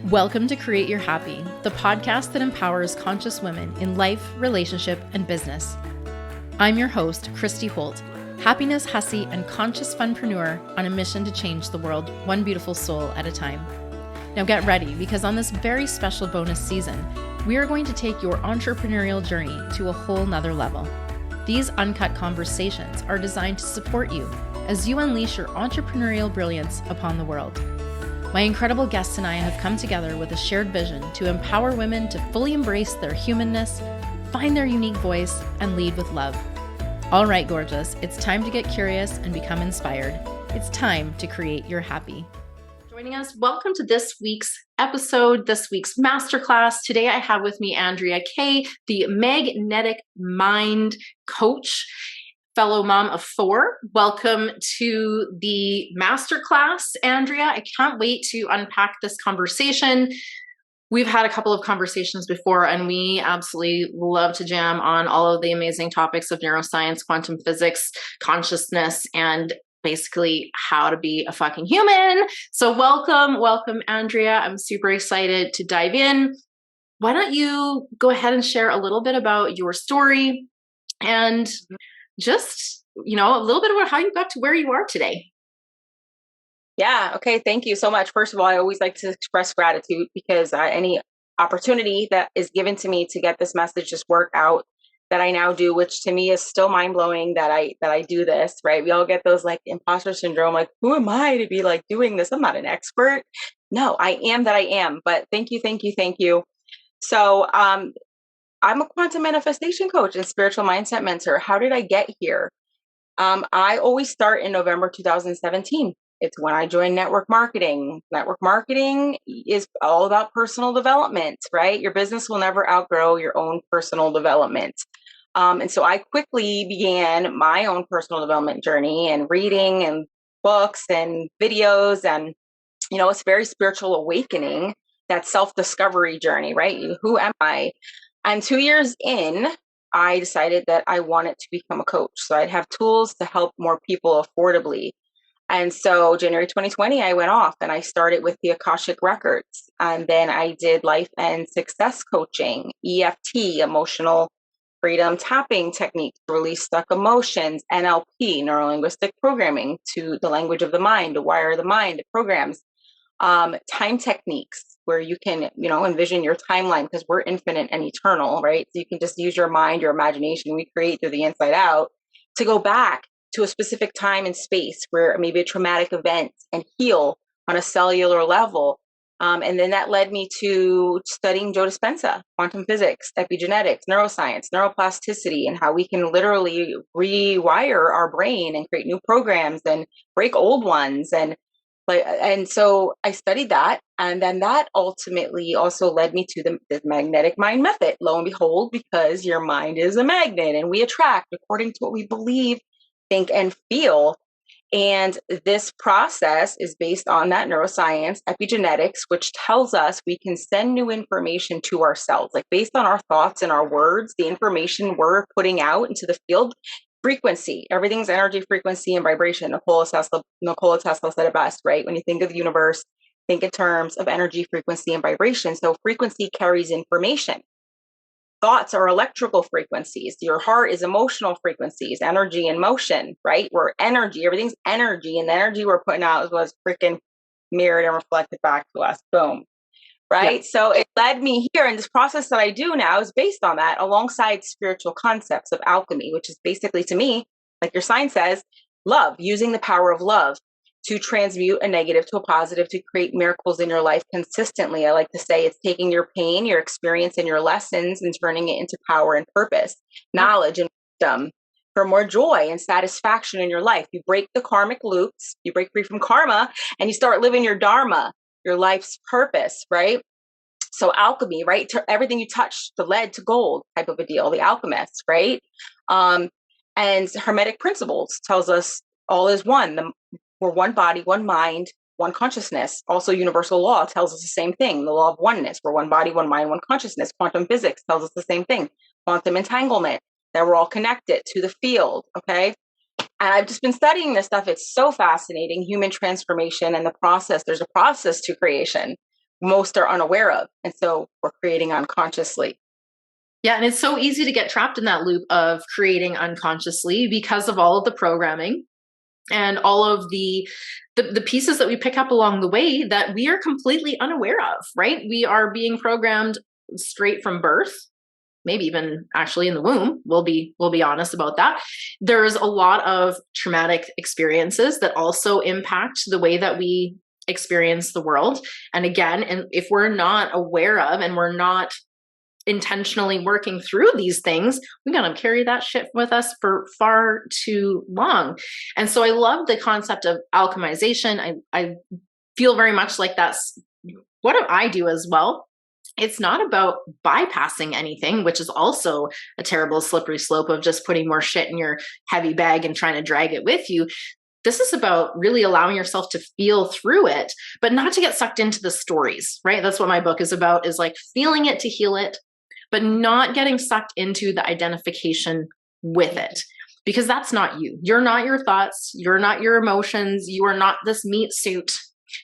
Welcome to Create Your Happy, the podcast that empowers conscious women in life, relationship, and business. I'm your host, Christy Holt, happiness, hussy, and conscious funpreneur on a mission to change the world one beautiful soul at a time. Now get ready, because on this very special bonus season, we are going to take your entrepreneurial journey to a whole nother level. These uncut conversations are designed to support you as you unleash your entrepreneurial brilliance upon the world. My incredible guests and I have come together with a shared vision to empower women to fully embrace their humanness, find their unique voice, and lead with love. All right, gorgeous, it's time to get curious and become inspired. It's time to create your happy. Joining us, welcome to this week's episode, this week's masterclass. Today I have with me Andrea Kaye, the magnetic mind coach, fellow mom of 4. Welcome to the masterclass, Andrea. I can't wait to unpack this conversation. We've had a couple of conversations before, and we absolutely love to jam on all of the amazing topics of neuroscience, quantum physics, consciousness, and basically how to be a fucking human. So welcome, Andrea. I'm super excited to dive in. Why don't you go ahead and share a little bit about your story and just, a little bit about how you got to where you are today. Yeah. Okay. Thank you so much. First of all, I always like to express gratitude because any opportunity that is given to me to get this message just work out that I now do, which to me is still mind blowing that I do this, right? We all get those like imposter syndrome, like, who am I to be like doing this? I'm not an expert. No, I am that I am. But thank you. So, I'm a quantum manifestation coach and spiritual mindset mentor. How did I get here? I always start in November 2017. It's when I joined network marketing. Network marketing is all about personal development, right? Your business will never outgrow your own personal development. And so I quickly began my own personal development journey and reading and books and videos. And, it's very spiritual awakening, that self-discovery journey, right? Who am I? And 2 years in, I decided that I wanted to become a coach. So I'd have tools to help more people affordably. And so January 2020, I went off and I started with the Akashic Records. And then I did life and success coaching, EFT, emotional freedom tapping techniques to release stuck emotions, NLP, neuro-linguistic programming, to the language of the mind, to wire the mind, programs, time techniques, where you can, envision your timeline, because we're infinite and eternal, right? So you can just use your mind, your imagination, we create through the inside out, to go back to a specific time and space where maybe a traumatic event, and heal on a cellular level. And then that led me to studying Joe Dispenza, quantum physics, epigenetics, neuroscience, neuroplasticity, and how we can literally rewire our brain and create new programs and break old ones. And so I studied that. And then that ultimately also led me to the magnetic mind method, lo and behold, because your mind is a magnet and we attract according to what we believe, think, and feel. And this process is based on that neuroscience, epigenetics, which tells us we can send new information to ourselves, like based on our thoughts and our words, the information we're putting out into the field. Frequency, everything's energy, frequency, and vibration. Nikola Tesla said it best, right? When you think of the universe, think in terms of energy, frequency, and vibration. So frequency carries information. Thoughts are electrical frequencies. Your heart is emotional frequencies, energy and motion, right? We're energy, everything's energy, and the energy we're putting out is what's freaking mirrored and reflected back to us. Boom. Right. Yeah. So it led me here. And this process that I do now is based on that, alongside spiritual concepts of alchemy, which is basically, to me, like your sign says, love, using the power of love to transmute a negative to a positive, to create miracles in your life consistently. I like to say it's taking your pain, your experience, and your lessons and turning it into power and purpose, knowledge and wisdom for more joy and satisfaction in your life. You break the karmic loops, you break free from karma, and you start living your dharma, your life's purpose, right? So alchemy, right? Everything you touch, the lead to gold type of a deal, the alchemist, right? And Hermetic principles tells us all is one. We're one body, one mind, one consciousness. Also, universal law tells us the same thing, the law of oneness. We're one body, one mind, one consciousness. Quantum physics tells us the same thing. Quantum entanglement, that we're all connected to the field, okay? And I've just been studying this stuff. It's so fascinating, human transformation and the process. There's a process to creation, most are unaware of. And so we're creating unconsciously. Yeah. And it's so easy to get trapped in that loop of creating unconsciously because of all of the programming and all of the pieces that we pick up along the way that we are completely unaware of, right? We are being programmed straight from birth, maybe even actually in the womb. We'll be honest about that. There's a lot of traumatic experiences that also impact the way that we experience the world. And again, and if we're not aware of and we're not intentionally working through these things, we're going to carry that shit with us for far too long. And so I love the concept of alchemization. I feel very much like that's what I do as well. It's not about bypassing anything, which is also a terrible slippery slope of just putting more shit in your heavy bag and trying to drag it with you. This is about really allowing yourself to feel through it, but not to get sucked into the stories, right? That's what my book is about, is like feeling it to heal it, but not getting sucked into the identification with it, because that's not you. You're not your thoughts. You're not your emotions. You are not this meat suit.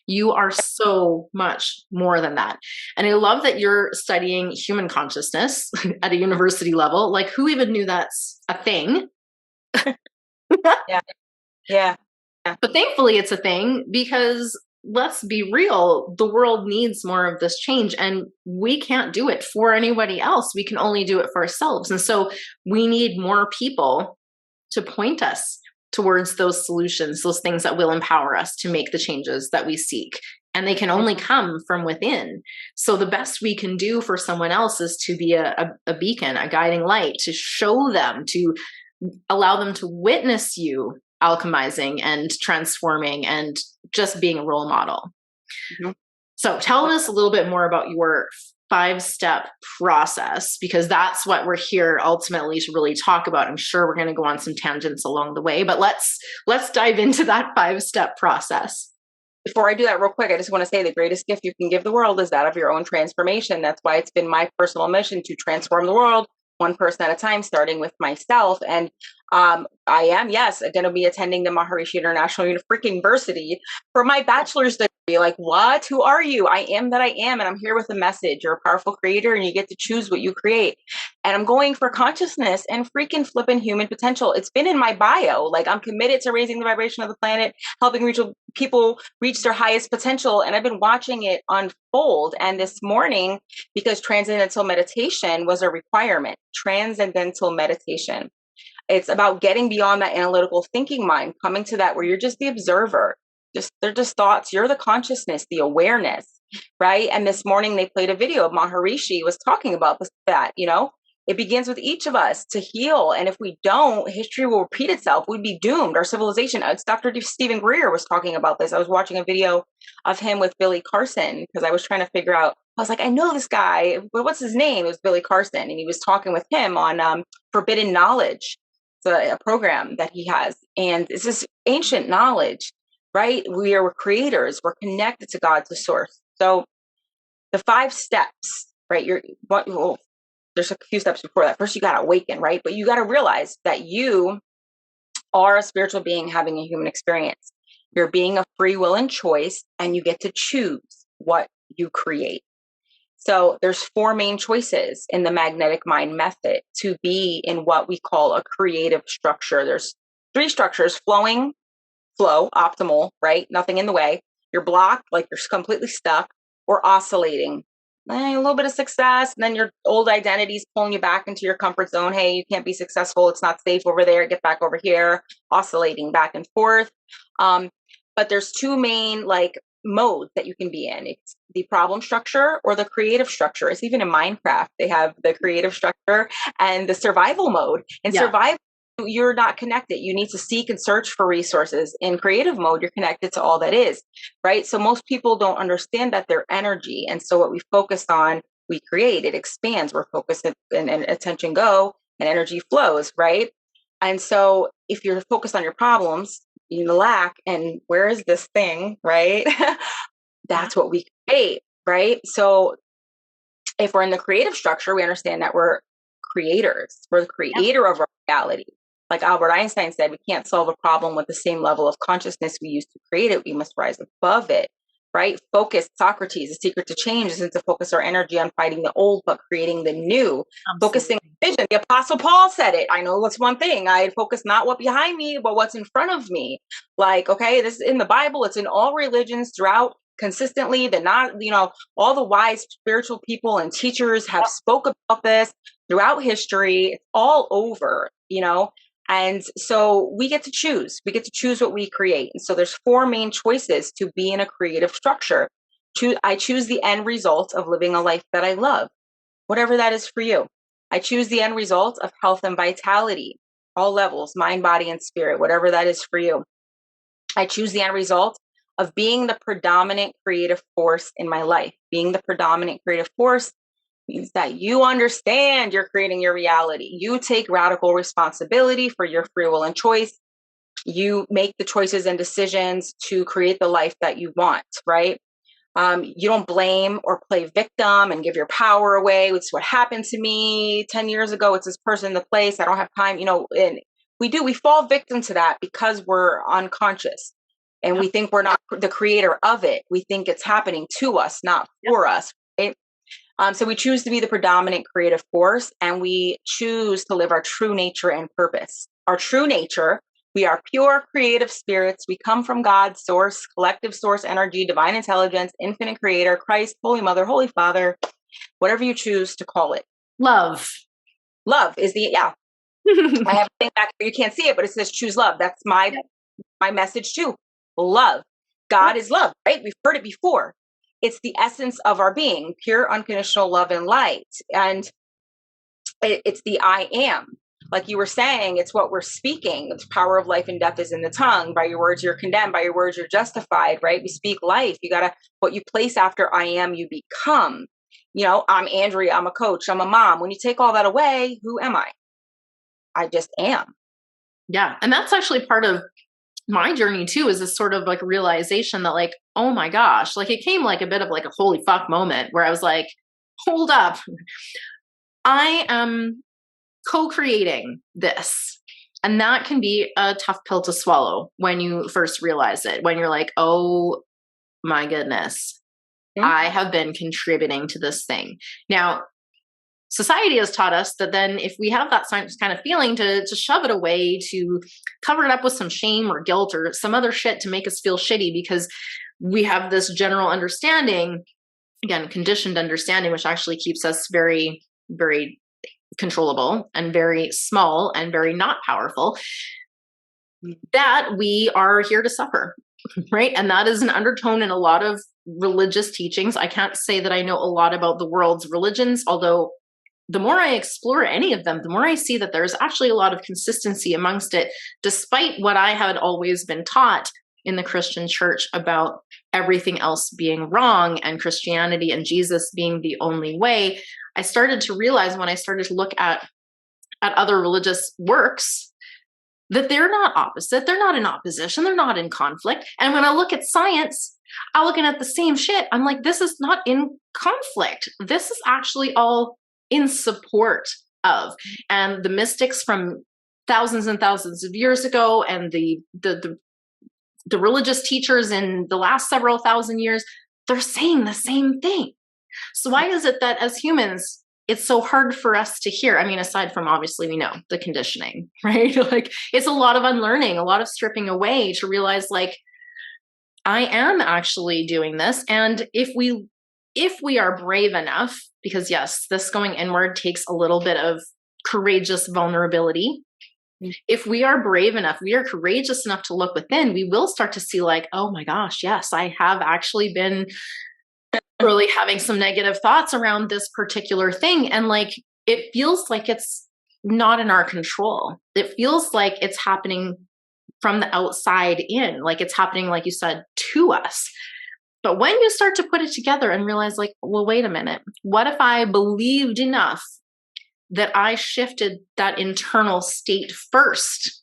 You are so much more than that. And I love that you're studying human consciousness at a university level. Like, who even knew that's a thing? Yeah. Yeah. But thankfully it's a thing, because let's be real, the world needs more of this change, and we can't do it for anybody else. We can only do it for ourselves. And so we need more people to point us towards those solutions, those things that will empower us to make the changes that we seek. And they can only come from within. So the best we can do for someone else is to be a beacon, a guiding light, to show them, to allow them to witness you alchemizing and transforming and just being a role model. Mm-hmm. So tell us a little bit more about your 5-step process, because that's what we're here ultimately to really talk about. I'm sure we're going to go on some tangents along the way, but let's dive into that 5-step process. Before I do that real quick, I just want to say the greatest gift you can give the world is that of your own transformation. That's why it's been my personal mission to transform the world one person at a time, starting with myself. And I am, yes, going to be attending the Maharishi International University for my bachelor's degree. Like, what? Who are you? I am that I am. And I'm here with a message. You're a powerful creator and you get to choose what you create. And I'm going for consciousness and freaking flipping human potential. It's been in my bio. Like, I'm committed to raising the vibration of the planet, helping people reach their highest potential. And I've been watching it unfold. And this morning, because transcendental meditation was a requirement, transcendental meditation. It's about getting beyond that analytical thinking mind, coming to that where you're just the observer. They're just thoughts. You're the consciousness, the awareness, right? And this morning they played a video of Maharishi was talking about that, it begins with each of us to heal. And if we don't, history will repeat itself. We'd be doomed. Our civilization. It's Dr. Stephen Greer was talking about this. I was watching a video of him with Billy Carson because I was trying to figure out, I was like, I know this guy, but what's his name? It was Billy Carson. And he was talking with him on Forbidden Knowledge. It's a program that he has. And it's this ancient knowledge, right? We're creators. We're connected to God, to source. So the 5 steps, right? There's a few steps before that. First, you got to awaken, right? But you got to realize that you are a spiritual being having a human experience. You're being of free will and choice, and you get to choose what you create. So there's 4 main choices in the magnetic mind method to be in what we call a creative structure. There's 3 structures: flow, optimal, right? Nothing in the way. You're blocked, like you're completely stuck, or oscillating. A little bit of success, and then your old identity's pulling you back into your comfort zone. Hey, you can't be successful. It's not safe over there. Get back over here. Oscillating back and forth. But there's 2 main modes that you can be in. It's the problem structure or the creative structure. It's even in Minecraft. They have the creative structure and the survival mode. In survival, you're not connected. You need to seek and search for resources. In creative mode, you're connected to all that is, right? So most people don't understand that they're energy. And so what we focus on, we create. It expands. We're focused and attention go and energy flows, right? And so if you're focused on your problems, you lack, and where is this thing, right? That's what we create, right? So if we're in the creative structure, we understand that we're creators. We're the creator of our reality. Like Albert Einstein said, we can't solve a problem with the same level of consciousness we use to create it. We must rise above it. right? Focus, Socrates, the secret to change isn't to focus our energy on fighting the old, but creating the new. Absolutely. Focusing on vision. The Apostle Paul said it. I know that's one thing. I focus not what behind me, but what's in front of me. Like, okay, this is in the Bible. It's in all religions throughout consistently. All the wise spiritual people and teachers have spoke about this throughout history. It's all over, And so we get to choose. We get to choose what we create. And so there's 4 main choices to be in a creative structure. I choose the end result of living a life that I love, whatever that is for you. I choose the end result of health and vitality, all levels, mind, body, and spirit, whatever that is for you. I choose the end result of being the predominant creative force in my life. Being the predominant creative force means that you understand you're creating your reality. You take radical responsibility for your free will and choice. You make the choices and decisions to create the life that you want, right? You don't blame or play victim and give your power away. It's what happened to me 10 years ago. It's this person, the place. I don't have time, and we fall victim to that because we're unconscious and we think we're not the creator of it. We think it's happening to us, not for us. Right? So we choose to be the predominant creative force, and we choose to live our true nature and purpose. Our true nature, we are pure creative spirits. We come from God's source, collective source energy, divine intelligence, infinite creator, Christ, Holy Mother, Holy Father, whatever you choose to call it. Love. Love is I have a thing back here. You can't see it, but it says choose love. That's my message too. Love. God is love, right? We've heard it before. It's the essence of our being, pure, unconditional love and light. And it's the I am. Like you were saying, it's what we're speaking. The power of life and death is in the tongue. By your words, you're condemned. By your words, you're justified, right? We speak life. What you place after I am, you become. I'm Andrea. I'm a coach. I'm a mom. When you take all that away, who am I? I just am. Yeah. And that's actually part of my journey too, is this sort of like realization that like, oh my gosh, like it came like a bit of like a holy fuck moment where I was like, hold up. I am co-creating this. And that can be a tough pill to swallow when you first realize it, when you're like, oh my goodness, I have been contributing to this thing. Now, society has taught us that then if we have that kind of feeling to shove it away, to cover it up with some shame or guilt or some other shit to make us feel shitty because we have this general understanding, again, conditioned understanding, which actually keeps us very, very controllable and very small and very not powerful, that we are here to suffer, right? And that is an undertone in a lot of religious teachings. I can't say that I know a lot about the world's religions, although the more I explore any of them, the more I see that there's actually a lot of consistency amongst it, despite what I had always been taught in the Christian church about everything else being wrong and Christianity and Jesus being the only way. I started to realize when I started to look at other religious works that they're not opposite. They're not in opposition. They're not in conflict. And when I look at science, I'm looking at the same shit. I'm like, this is not in conflict. This is actually all in support of. And the mystics from thousands and thousands of years ago and the religious teachers in the last several thousand years, they're saying the same thing. So why is it that as humans, it's so hard for us to hear? I mean, aside from obviously we know the conditioning, right? Like it's a lot of unlearning, a lot of stripping away to realize like, I am actually doing this. And if we are brave enough, because yes, this going inward takes a little bit of courageous vulnerability. If we are brave enough, we are courageous enough to look within, we will start to see like, oh my gosh, yes, I have actually been really having some negative thoughts around this particular thing. And like, it feels like it's not in our control. It feels like it's happening from the outside in, like it's happening, like you said, to us. But when you start to put it together and realize like, well, wait a minute, what if I believed enough that I shifted that internal state first?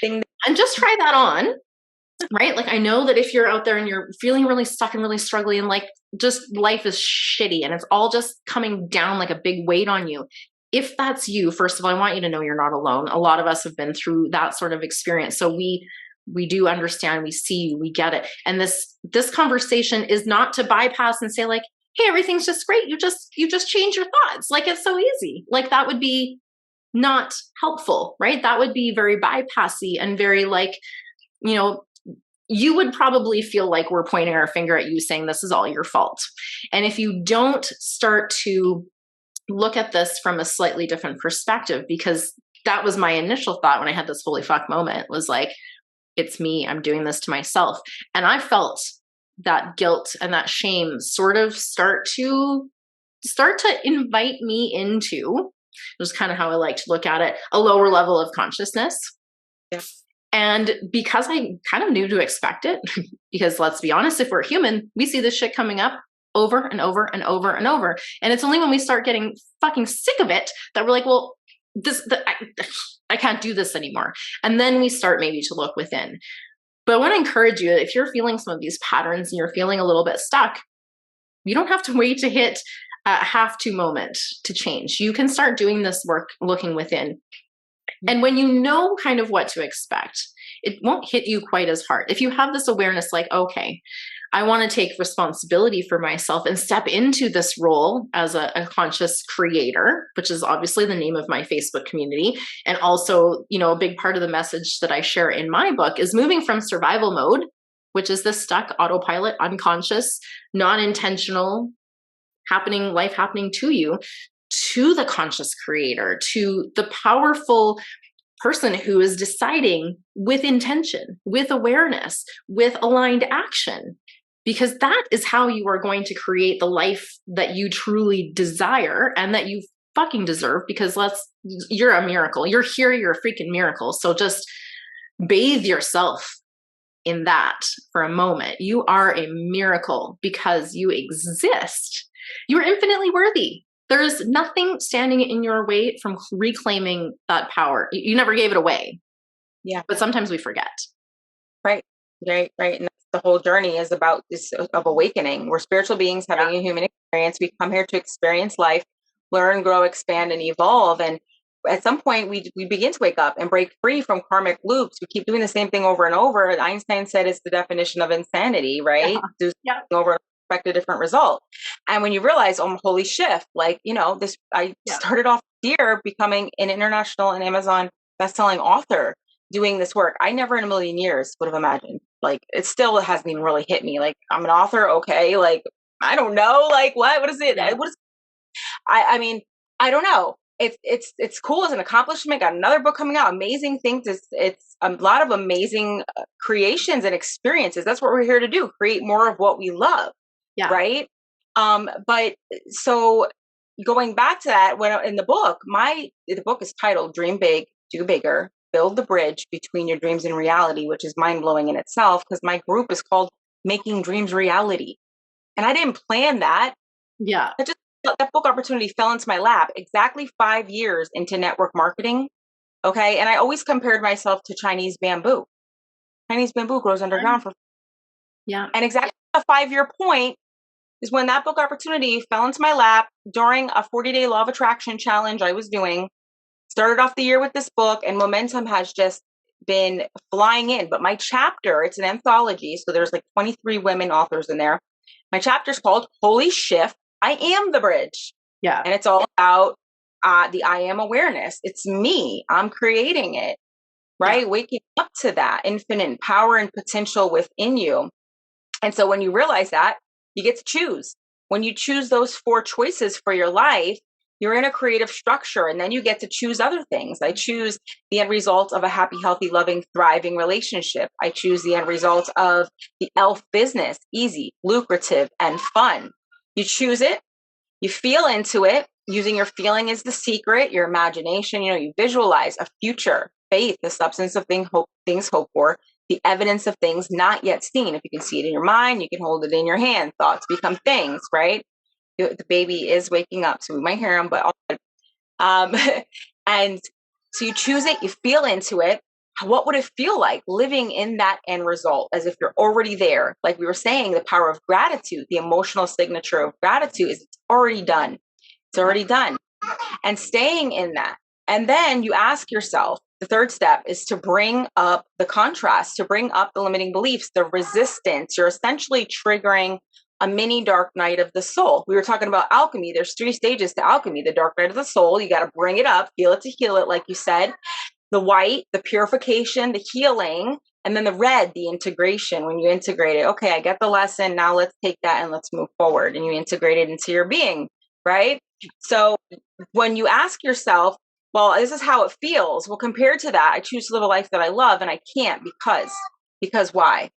And just try that on, right? Like I know that if you're out there and you're feeling really stuck and really struggling and like just life is shitty and it's all just coming down like a big weight on you. If that's you, first of all, I want you to know you're not alone. A lot of us have been through that sort of experience. So we We do understand, we see you, we get it. And this conversation is not to bypass and say like, hey, everything's just great. You just change your thoughts. Like, it's so easy. Like, that would be not helpful, right? That would be very bypassy and very like, you know, you would probably feel like we're pointing our finger at you saying this is all your fault. And if you don't start to look at this from a slightly different perspective, because that was my initial thought when I had this holy fuck moment, was like, it's me, I'm doing this to myself. And I felt that guilt and that shame sort of start to invite me into, it was kind of how I like to look at it, a lower level of consciousness. Yeah. And because I kind of knew to expect it, because let's be honest, if we're human, we see this shit coming up over and over and over and over. And it's only when we start getting fucking sick of it that we're like, well, I can't do this anymore. And then we start maybe to look within. But I want to encourage you, if you're feeling some of these patterns and you're feeling a little bit stuck, you don't have to wait to hit a have to moment to change. You can start doing this work looking within. And when you know kind of what to expect, it won't hit you quite as hard. If you have this awareness, like, okay, I want to take responsibility for myself and step into this role as a conscious creator, which is obviously the name of my Facebook community. And also, you know, a big part of the message that I share in my book is moving from survival mode, which is this stuck autopilot, unconscious, non-intentional life happening to you, to the conscious creator, to the powerful person who is deciding with intention, with awareness, with aligned action, because that is how you are going to create the life that you truly desire and that you fucking deserve, because you're a miracle. You're here, you're a freaking miracle. So just bathe yourself in that for a moment. You are a miracle because you exist. You're infinitely worthy. There's nothing standing in your way from reclaiming that power. You never gave it away. Yeah. But sometimes we forget. Right. And that's the whole journey is about this of awakening. We're spiritual beings having a human experience. We come here to experience life, learn, grow, expand, and evolve. And at some point we begin to wake up and break free from karmic loops. We keep doing the same thing over and over. Einstein said it's the definition of insanity, right? Do over and expect a different result. And when you realize, oh, holy shift, like, you know, I started off here becoming an international and Amazon bestselling author doing this work. I never in a million years would have imagined. Like, it still hasn't even really hit me. Like, I'm an author. Okay. Like, I don't know. Like, what is it? What is, I mean, I don't know. It's cool as an accomplishment. Got another book coming out. Amazing things. It's a lot of amazing creations and experiences. That's what we're here to do. Create more of what we love. Yeah. Right. But so going back to that, when in the book, the book is titled Dream Big, Do Bigger, Build the Bridge Between Your Dreams and Reality, which is mind blowing in itself because my group is called Making Dreams Reality. And I didn't plan that. Yeah. That book opportunity fell into my lap exactly 5 years into network marketing. Okay. And I always compared myself to Chinese bamboo. Chinese bamboo grows underground for. Yeah. And exactly a 5-year point is when that book opportunity fell into my lap during a 40-day law of attraction challenge I was doing. Started off the year with this book, and momentum has just been flying in. But my chapter, it's an anthology. So there's like 23 women authors in there. My chapter is called Holy Shift, I Am the Bridge. Yeah. And it's all about the I am awareness. It's me. I'm creating it, right? Yeah. Waking up to that infinite power and potential within you. And so when you realize that, you get to choose. When you choose those 4 choices for your life, you're in a creative structure, and then you get to choose other things. I choose the end result of a happy, healthy, loving, thriving relationship. I choose the end result of the ELF business, easy, lucrative, and fun. You choose it, you feel into it, using your feeling as the secret, your imagination, you visualize a future, faith, the substance of things hoped for, the evidence of things not yet seen. If you can see it in your mind, you can hold it in your hand. Thoughts become things, right? The baby is waking up, so we might hear him, but and so you choose it, you feel into it. What would it feel like living in that end result as if you're already there? Like we were saying, the power of gratitude, the emotional signature of gratitude is it's already done. It's already done. And staying in that. And then you ask yourself, the third step is to bring up the contrast, to bring up the limiting beliefs, the resistance. You're essentially triggering a mini dark night of the soul. We were talking about alchemy. There's 3 stages to alchemy. The dark night of the soul, you got to bring it up, feel it to heal it, like you said. The white, the purification, the healing, and then the red, the integration. When you integrate it, okay, I get the lesson. Now let's take that and let's move forward. And you integrate it into your being, right? So when you ask yourself, well, this is how it feels. Well, compared to that, I choose to live a life that I love and I can't because why?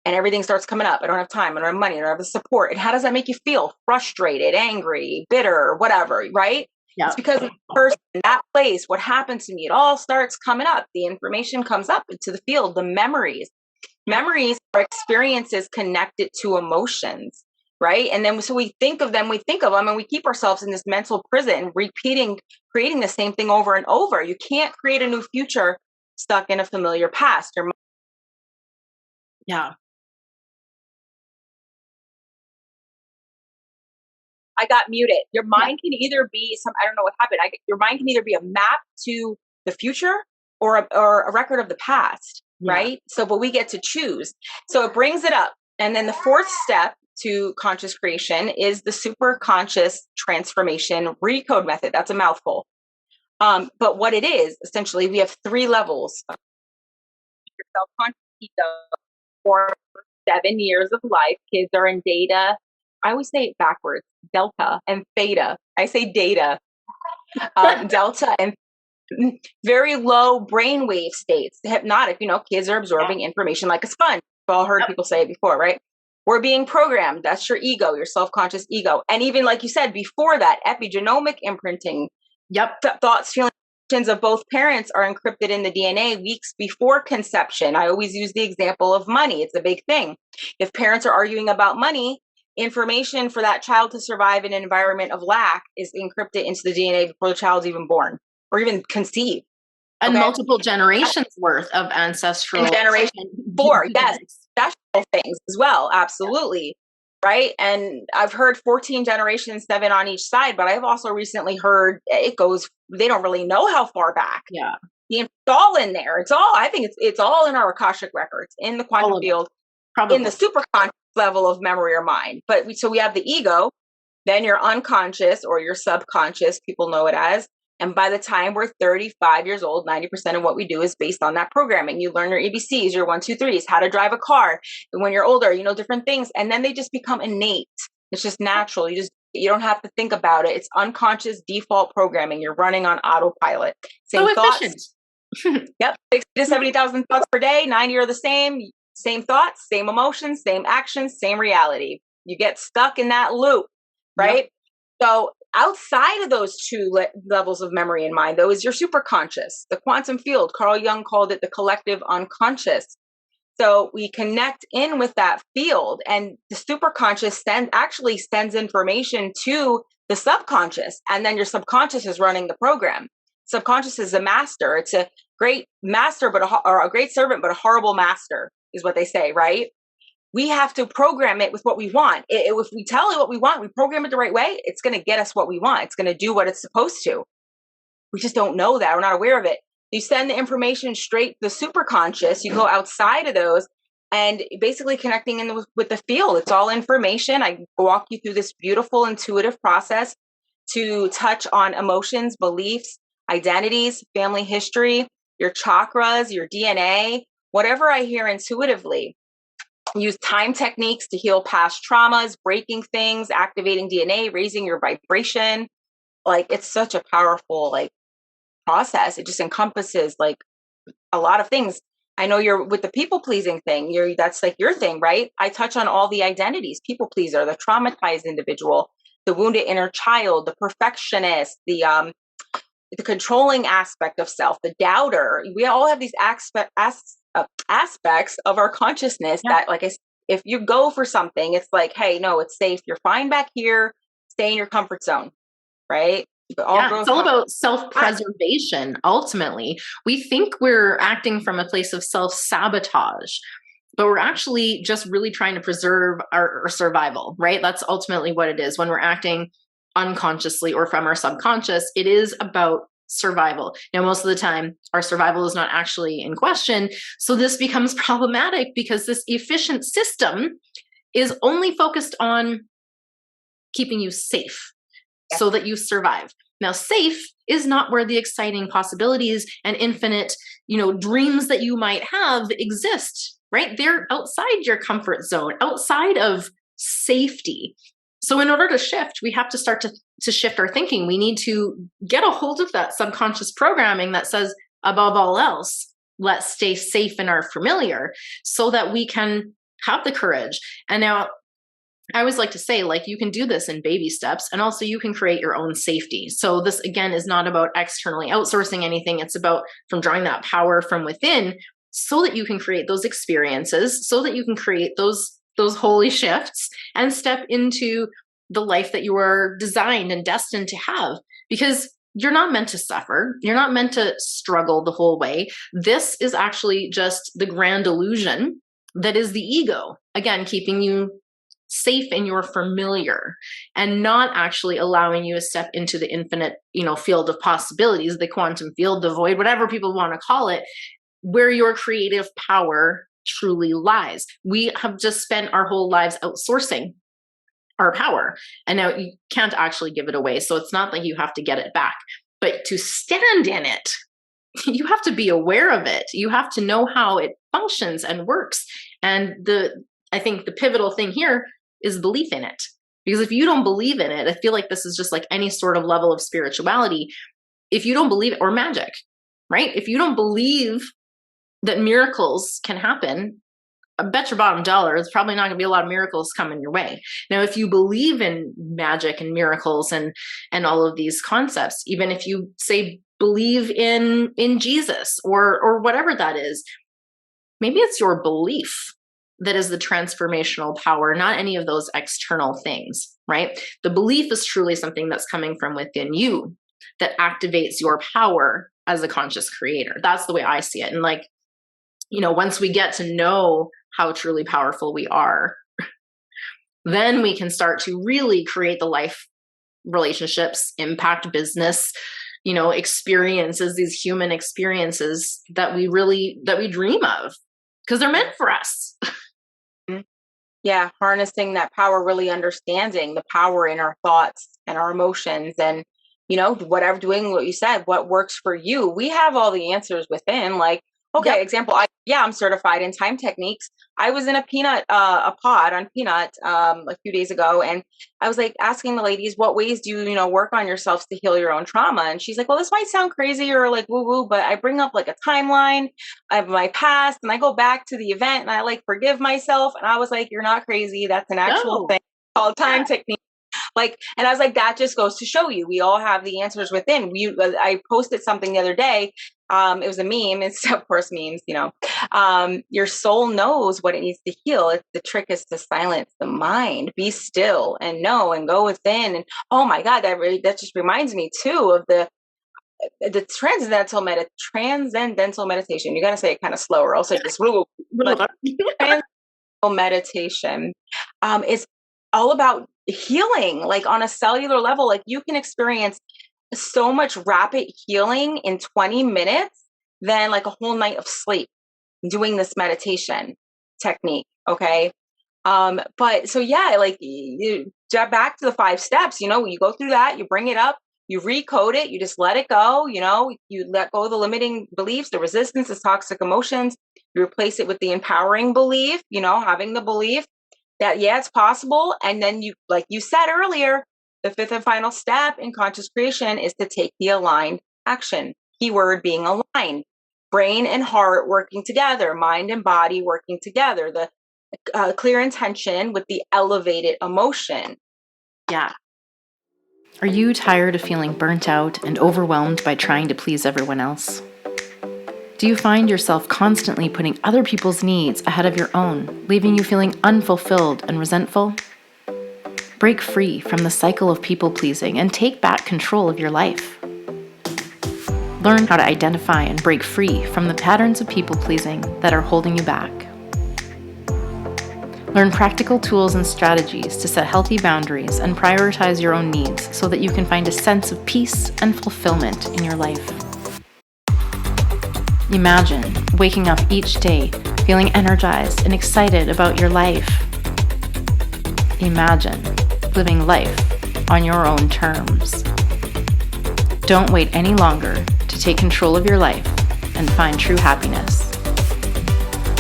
And everything starts coming up. I don't have time. I don't have money. I don't have the support. And how does that make you feel? Frustrated, angry, bitter, whatever, right? Yeah. It's because the person, that place, what happened to me, it all starts coming up. The information comes up into the field, the memories. Memories are experiences connected to emotions, right? And then so we think of them, and we keep ourselves in this mental prison, creating the same thing over and over. You can't create a new future stuck in a familiar past. Yeah. I got muted. Your mind can either be I don't know what happened. Your mind can either be a map to the future or a record of the past, right? So, but we get to choose. So it brings it up. And then the fourth step to conscious creation is the superconscious transformation recode method. That's a mouthful. But what it is, essentially, we have 3 levels. Your self-conscious ego for 7 years of life. Kids are in data. I always say it backwards, delta and theta. I say data, delta and very low brainwave states, hypnotic, kids are absorbing information like a sponge. We've all heard people say it before, right? We're being programmed. That's your ego, your self-conscious ego. And even like you said before that, epigenomic imprinting. Thoughts, feelings of both parents are encrypted in the DNA weeks before conception. I always use the example of money. It's a big thing. If parents are arguing about money, information for that child to survive in an environment of lack is encrypted into the DNA before the child's even born or even conceived. And multiple generations worth of ancestral. And generation 4, yes, special things as well. Absolutely. Right. And I've heard 14 generations, 7 on each side, but I've also recently heard they don't really know how far back. Yeah. It's all in there. I think it's all in our Akashic records, in the quantum field, probably. In the superconscious level of memory or mind. So we have the ego, then your unconscious or your subconscious, people know it as. And by the time we're 35 years old, 90% of what we do is based on that programming. You learn your ABCs, your 1, 2, 3s, how to drive a car. And when you're older, different things. And then they just become innate. It's just natural. You don't have to think about it. It's unconscious default programming. You're running on autopilot. Same so thoughts. Efficient. Yep. 60 to 70,000 thoughts per day. 90 are the same. Same thoughts, same emotions, same actions, same reality. You get stuck in that loop, right? Yep. So outside of those 2 levels of memory and mind, though, is your superconscious, the quantum field. Carl Jung called it the collective unconscious. So we connect in with that field, and the superconscious actually sends information to the subconscious, and then your subconscious is running the program. Subconscious is a master. It's a great master, or a great servant, but a horrible master, is what they say, right? We have to program it with what we want. If we tell it what we want, we program it the right way, it's going to get us what we want. It's going to do what it's supposed to. We just don't know that. We're not aware of it. You send the information straight to the superconscious. You go outside of those and basically connecting in with the field. It's all information. I walk you through this beautiful, intuitive process to touch on emotions, beliefs, identities, family history, your chakras, your DNA, whatever I hear intuitively. Use time techniques to heal past traumas, breaking things, activating DNA, raising your vibration. It's such a powerful process. It just encompasses a lot of things. I know you're with the people pleasing thing. That's your thing, right? I touch on all the identities: people pleaser, the traumatized individual, the wounded inner child, the perfectionist, the controlling aspect of self, the doubter. We all have these aspects of our consciousness that, like I said, if you go for something, it's hey, no, it's safe. You're fine back here. Stay in your comfort zone, right? It's all about self-preservation. Ultimately, we think we're acting from a place of self-sabotage, but we're actually just really trying to preserve our survival, right? That's ultimately what it is. When we're acting unconsciously or from our subconscious, it is about survival. Now, most of the time, our survival is not actually in question. So this becomes problematic because this efficient system is only focused on keeping you safe so that you survive. Now, safe is not where the exciting possibilities and infinite, dreams that you might have exist, right? They're outside your comfort zone, outside of safety. So in order to shift, we have to start to shift our thinking. We need to get a hold of that subconscious programming that says, above all else, let's stay safe in our familiar so that we can have the courage. And now I always like to say, you can do this in baby steps, and also you can create your own safety. So this, again, is not about externally outsourcing anything. It's about from drawing that power from within so that you can create those experiences, so that you can create those holy shifts and step into the life that you are designed and destined to have. Because you're not meant to suffer. You're not meant to struggle the whole way. This is actually just the grand illusion that is the ego. Again, keeping you safe in your familiar and not actually allowing you to step into the infinite, field of possibilities, the quantum field, the void, whatever people want to call it, where your creative power truly lies. We have just spent our whole lives outsourcing our power, and now you can't actually give it away. So it's not like you have to get it back, but to stand in it, you have to be aware of it. You have to know how it functions and works. And I think the pivotal thing here is belief in it. Because if you don't believe in it, I feel like this is just like any sort of level of spirituality. If you don't believe it, or magic, right? If you don't believe that miracles can happen, I bet your bottom dollar there's probably not going to be a lot of miracles coming your way. Now, if you believe in magic and miracles and all of these concepts, even if you say believe in Jesus or whatever that is, maybe it's your belief that is the transformational power, not any of those external things, right? The belief is truly something that's coming from within you that activates your power as a conscious creator. That's the way I see it. And once we get to know how truly powerful we are, then we can start to really create the life, relationships, impact business, experiences, these human experiences that we dream of, because they're meant for us. Yeah, harnessing that power, really understanding the power in our thoughts and our emotions, and whatever, doing what you said, what works for you. We have all the answers within. Yep. Example, I'm certified in time techniques. I was in a pod on Peanut a few days ago, and I was asking the ladies, what ways do you work on yourselves to heal your own trauma? And she's like, well, this might sound crazy or woo woo, but I bring up a timeline of my past, and I go back to the event, and I forgive myself. And I was like, you're not crazy. That's an actual thing called time technique. And I was like, that just goes to show you, we all have the answers within. I posted something the other day. It was a meme. It's of course memes, your soul knows what it needs to heal. The trick is to silence the mind, be still and know and go within. And oh my God, that just reminds me too of the transcendental meditation. You got to say it kind of slower. Also just transcendental meditation is all about healing, on a cellular level. You can experience so much rapid healing in 20 minutes than a whole night of sleep doing this meditation technique. Okay. But so yeah, you back to the 5 steps, you go through that, you bring it up, you recode it, you just let it go, you let go of the limiting beliefs, the resistance, the toxic emotions, you replace it with the empowering belief, having the belief that, yeah, it's possible. And then you, like you said earlier, the 5th and final step in conscious creation is to take the aligned action. Keyword being aligned. Brain and heart working together, mind and body working together, the clear intention with the elevated emotion. Yeah. Are you tired of feeling burnt out and overwhelmed by trying to please everyone else? Do you find yourself constantly putting other people's needs ahead of your own, leaving you feeling unfulfilled and resentful? Break free from the cycle of people-pleasing and take back control of your life. Learn how to identify and break free from the patterns of people-pleasing that are holding you back. Learn practical tools and strategies to set healthy boundaries and prioritize your own needs so that you can find a sense of peace and fulfillment in your life. Imagine waking up each day feeling energized and excited about your life. Imagine living life on your own terms. Don't wait any longer to take control of your life and find true happiness.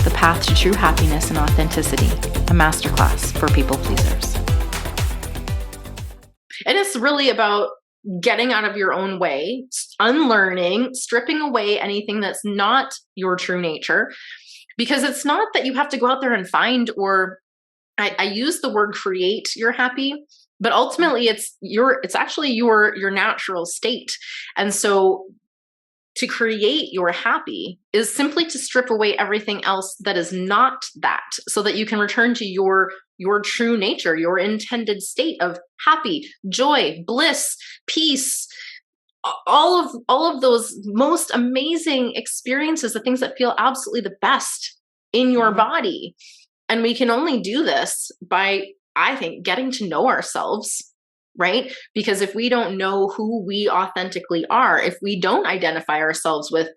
The Path to True Happiness and Authenticity, a masterclass for people pleasers. And it's really about getting out of your own way, unlearning, stripping away anything that's not your true nature, because it's not that you have to go out there and find, or I use the word create your happy, but ultimately it's actually your natural state. And so to create your happy is simply to strip away everything else that is not that, so that you can return to your true nature, your intended state of happy, joy, bliss, peace, all of those most amazing experiences, the things that feel absolutely the best in your body. And we can only do this by, I think, getting to know ourselves, right? Because if we don't know who we authentically are, if we don't identify ourselves with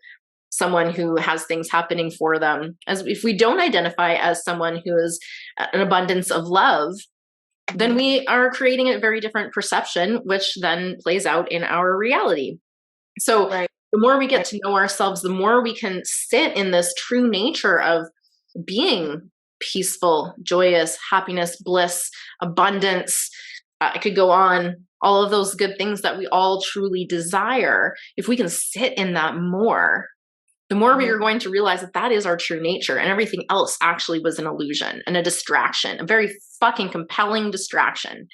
someone who has things happening for them, if we don't identify as someone who is an abundance of love, then we are creating a very different perception, which then plays out in our reality. So the more we get to know ourselves, the more we can sit in this true nature of being peaceful, joyous, happiness, bliss, abundance. I could go on, all of those good things that we all truly desire. If we can sit in that more, the more we are going to realize that that is our true nature, and everything else actually was an illusion and a distraction, a very fucking compelling distraction.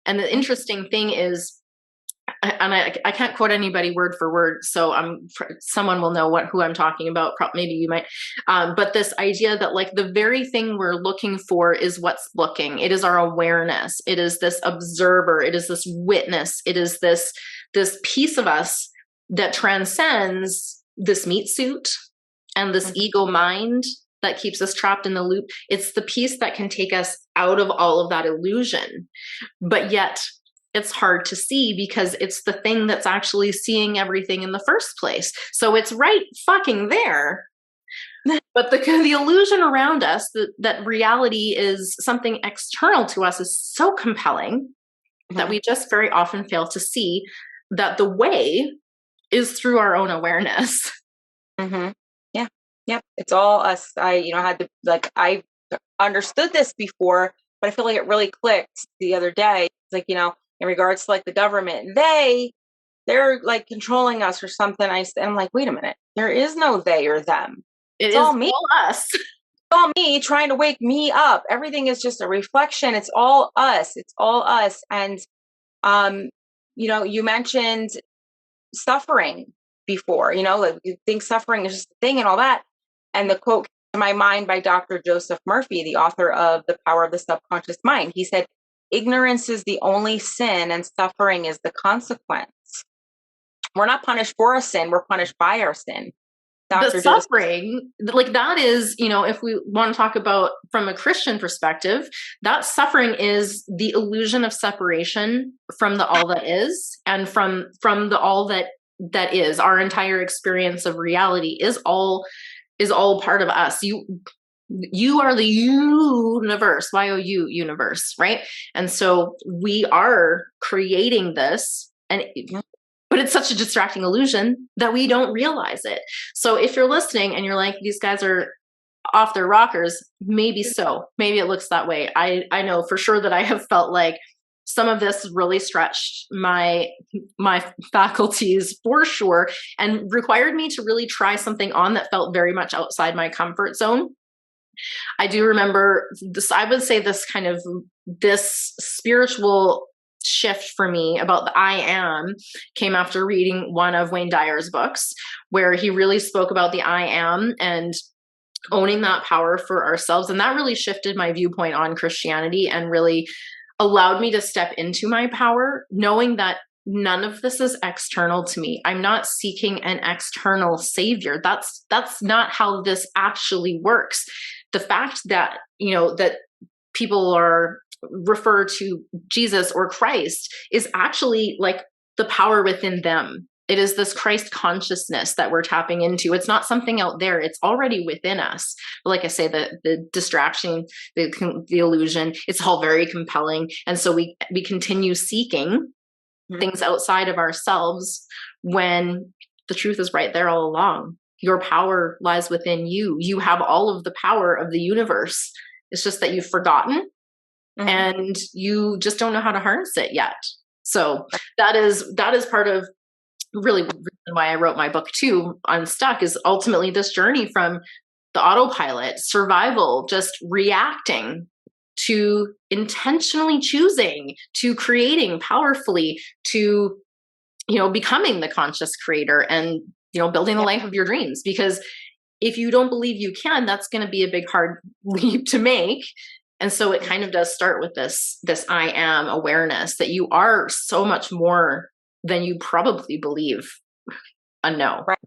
And the interesting thing is, and I can't quote anybody word for word, so someone will know who I'm talking about. Maybe you might. But this idea that like the very thing we're looking for is what's looking. It is our awareness. It is this observer. It is this witness. It is this piece of us that transcends this meat suit and this ego mind that keeps us trapped in the loop. It's the piece that can take us out of all of that illusion, but yet it's hard to see because it's the thing that's actually seeing everything in the first place. So it's right fucking there. But the illusion around us that reality is something external to us is so compelling that we just very often fail to see that the way is through our own awareness. Yeah. Yep. It's all us. I understood this before, but I feel like it really clicked the other day. It's like, in regards to like the government, they're like controlling us or something. I'm like, wait a minute, there is no they or them. It's all me, all us. It's all me trying to wake me up. Everything is just a reflection. It's all us. It's all us. And, you mentioned suffering before, like you think suffering is just a thing and all that. And the quote came to my mind by Dr. Joseph Murphy, the author of The Power of the Subconscious Mind. He said, ignorance is the only sin and suffering is the consequence. We're not punished for our sin. We're punished by our sin. The suffering, like that is, if we want to talk about from a Christian perspective, that suffering is the illusion of separation from the all that is, and from the all that is. Our entire experience of reality is all part of us. You are the universe, YOU, universe, right? And so we are creating this, but it's such a distracting illusion that we don't realize it. So if you're listening and you're like, these guys are off their rockers, maybe so. Maybe it looks that way. I know for sure that I have felt like some of this really stretched my faculties for sure, and required me to really try something on that felt very much outside my comfort zone. I do remember this, I would say this spiritual shift for me about the I am came after reading one of Wayne Dyer's books, where he really spoke about the I am and owning that power for ourselves. And that really shifted my viewpoint on Christianity and really allowed me to step into my power, knowing that none of this is external to me. I'm not seeking an external savior. That's not how this actually works. The fact that, that people are refer to Jesus or Christ is actually like the power within them. It is this Christ consciousness that we're tapping into. It's not something out there. It's already within us. But like I say, the distraction, the illusion, it's all very compelling. And so we continue seeking things outside of ourselves when the truth is right there all along. Your power lies within you. You have all of the power of the universe. It's just that you've forgotten and you just don't know how to harness it yet. So that is part of really the reason why I wrote my book too, Unstuck, is ultimately this journey from the autopilot, survival, just reacting, to intentionally choosing, to creating powerfully, to, becoming the conscious creator and, building the life of your dreams. Because if you don't believe you can, that's going to be a big, hard leap to make. And so it kind of does start with this I am awareness that you are so much more than you probably believe a no. Right.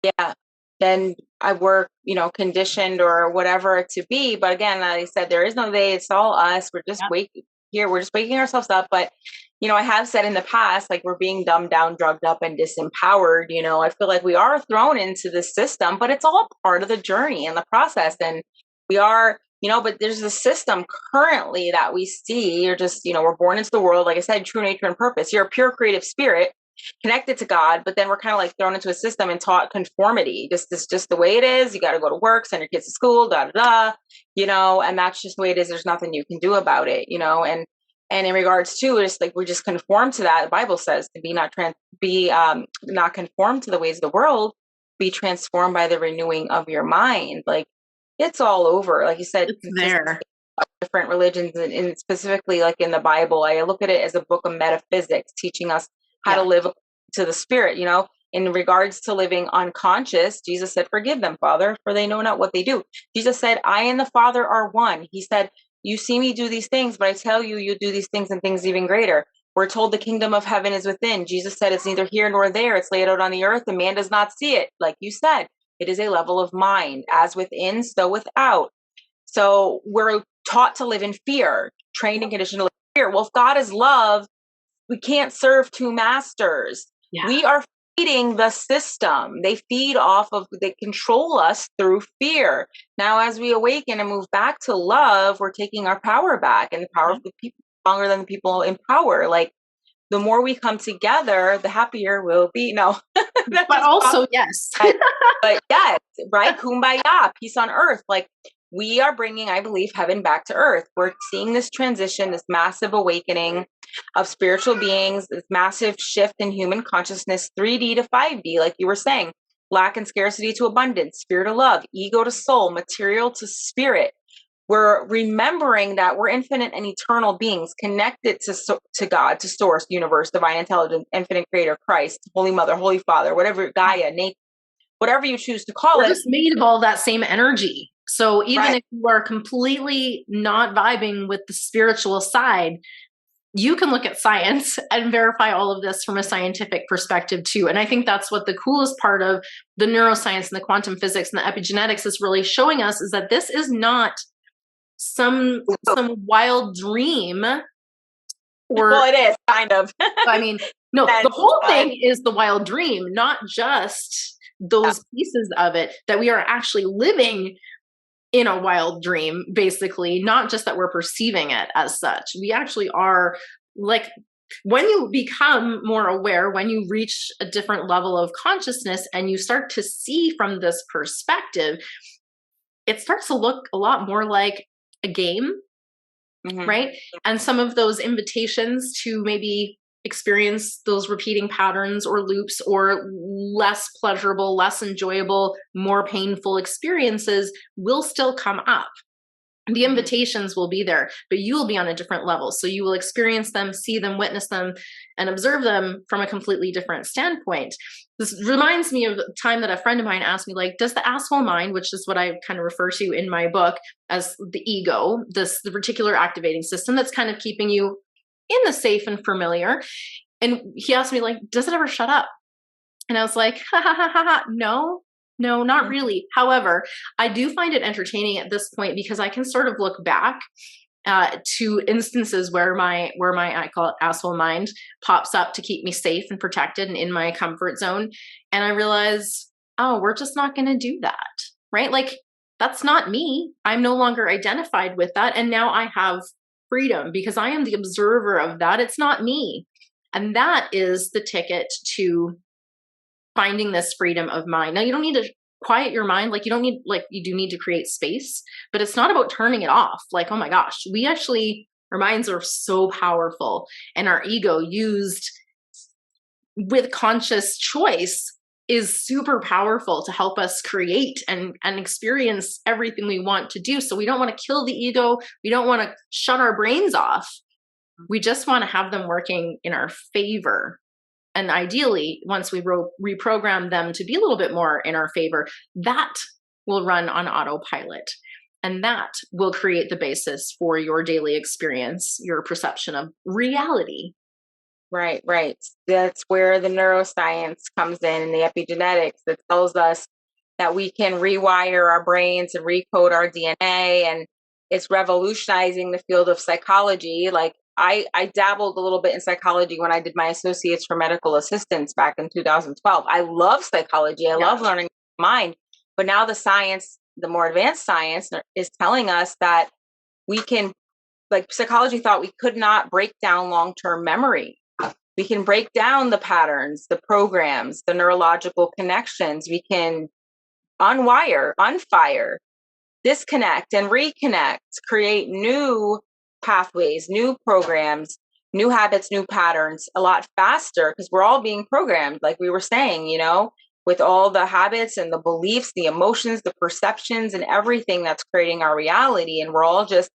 Yeah. Then I work, conditioned or whatever to be. But again, like I said, there is no they, it's all us. We're just we're just waking ourselves up. But, I have said in the past, like we're being dumbed down, drugged up and disempowered. I feel like we are thrown into the system, but it's all part of the journey and the process. And we are, but there's a system currently that we see. You're just, we're born into the world. Like I said, true nature and purpose. You're a pure creative spirit connected to God, but then we're kind of like thrown into a system and taught conformity. This is just the way it is. You got to go to work, send your kids to school, and that's just the way it is. There's nothing you can do about it, and in regards to it's like we just conform to that. The Bible says to be not conformed to the ways of the world, be transformed by the renewing of your mind. Like it's all over. Like you said, it's there. Different religions and specifically like in the Bible, I look at it as a book of metaphysics, teaching us how to live to the spirit, in regards to living unconscious. Jesus said, forgive them, Father, for they know not what they do. Jesus said, I and the Father are one. He said, you see me do these things, but I tell you, you do these things and things even greater. We're told the kingdom of heaven is within. Jesus said, it's neither here nor there. It's laid out on the earth. The man does not see it. Like you said, it is a level of mind, as within, so without. So we're taught to live in fear, trained and conditioned to live in fear. Well, if God is love, we can't serve two masters. Yeah. We are feeding the system. They control us through fear. Now, as we awaken and move back to love, we're taking our power back, and the power of the people is stronger than the people in power. Like the more we come together, the happier we'll be. No, but also, yes. But yes, right? Kumbaya, peace on earth. Like we are bringing, I believe, heaven back to earth. We're seeing this transition, this massive awakening of spiritual beings, this massive shift in human consciousness, 3D to 5D, like you were saying, lack and scarcity to abundance, fear to love, ego to soul, material to spirit. We're remembering that we're infinite and eternal beings connected to God, to source, universe, divine intelligence, infinite creator, Christ, Holy Mother, Holy Father, whatever, Gaia, nature, whatever you choose to call it. We're just made of all that same energy. So even if you are completely not vibing with the spiritual side, you can look at science and verify all of this from a scientific perspective too. And I think that's what the coolest part of the neuroscience and the quantum physics and the epigenetics is really showing us, is that this is not some wild dream. Well, it is kind of. I mean, no, the whole thing is the wild dream, not just those pieces of it, that we are actually living in a wild dream, basically, not just that we're perceiving it as such. We actually are, like, when you become more aware, when you reach a different level of consciousness and you start to see from this perspective, it starts to look a lot more like a game, right? And some of those invitations to maybe experience those repeating patterns or loops or less pleasurable, less enjoyable, more painful experiences will still come up. The invitations will be there, but you will be on a different level. So you will experience them, see them, witness them, and observe them from a completely different standpoint. This reminds me of a time that a friend of mine asked me, like, does the asshole mind, which is what I kind of refer to in my book as the ego, the reticular activating system that's kind of keeping you in the safe and familiar. And he asked me, like, does it ever shut up? And I was like, no, not really. However, I do find it entertaining at this point because I can sort of look back to instances where my I call it asshole mind pops up to keep me safe and protected and in my comfort zone. And I realize, oh, we're just not going to do that, right? Like, that's not me. I'm no longer identified with that. And now I have freedom because I am the observer of that. It's not me. And that is the ticket to finding this freedom of mind. Now, you don't need to quiet your mind. Like, you don't need, like, you do need to create space, but it's not about turning it off. Like, oh my gosh, our minds are so powerful, and our ego used with conscious choice is super powerful to help us create and experience everything we want to do. So we don't want to kill the ego. We don't want to shut our brains off. We just want to have them working in our favor. And ideally, once we reprogram them to be a little bit more in our favor, that will run on autopilot. And that will create the basis for your daily experience, your perception of reality. Right, right. That's where the neuroscience comes in and the epigenetics that tells us that we can rewire our brains and recode our DNA. And it's revolutionizing the field of psychology. Like, I dabbled a little bit in psychology when I did my associates for medical assistants back in 2012. I love psychology. I love learning mind. But now the science, the more advanced science, is telling us that we can, like, psychology thought we could not break down long-term memory. We can break down the patterns, the programs, the neurological connections. We can unwire, unfire, disconnect and reconnect, create new pathways, new programs, new habits, new patterns a lot faster because we're all being programmed, like we were saying, you know, with all the habits and the beliefs, the emotions, the perceptions, and everything that's creating our reality. And we're all just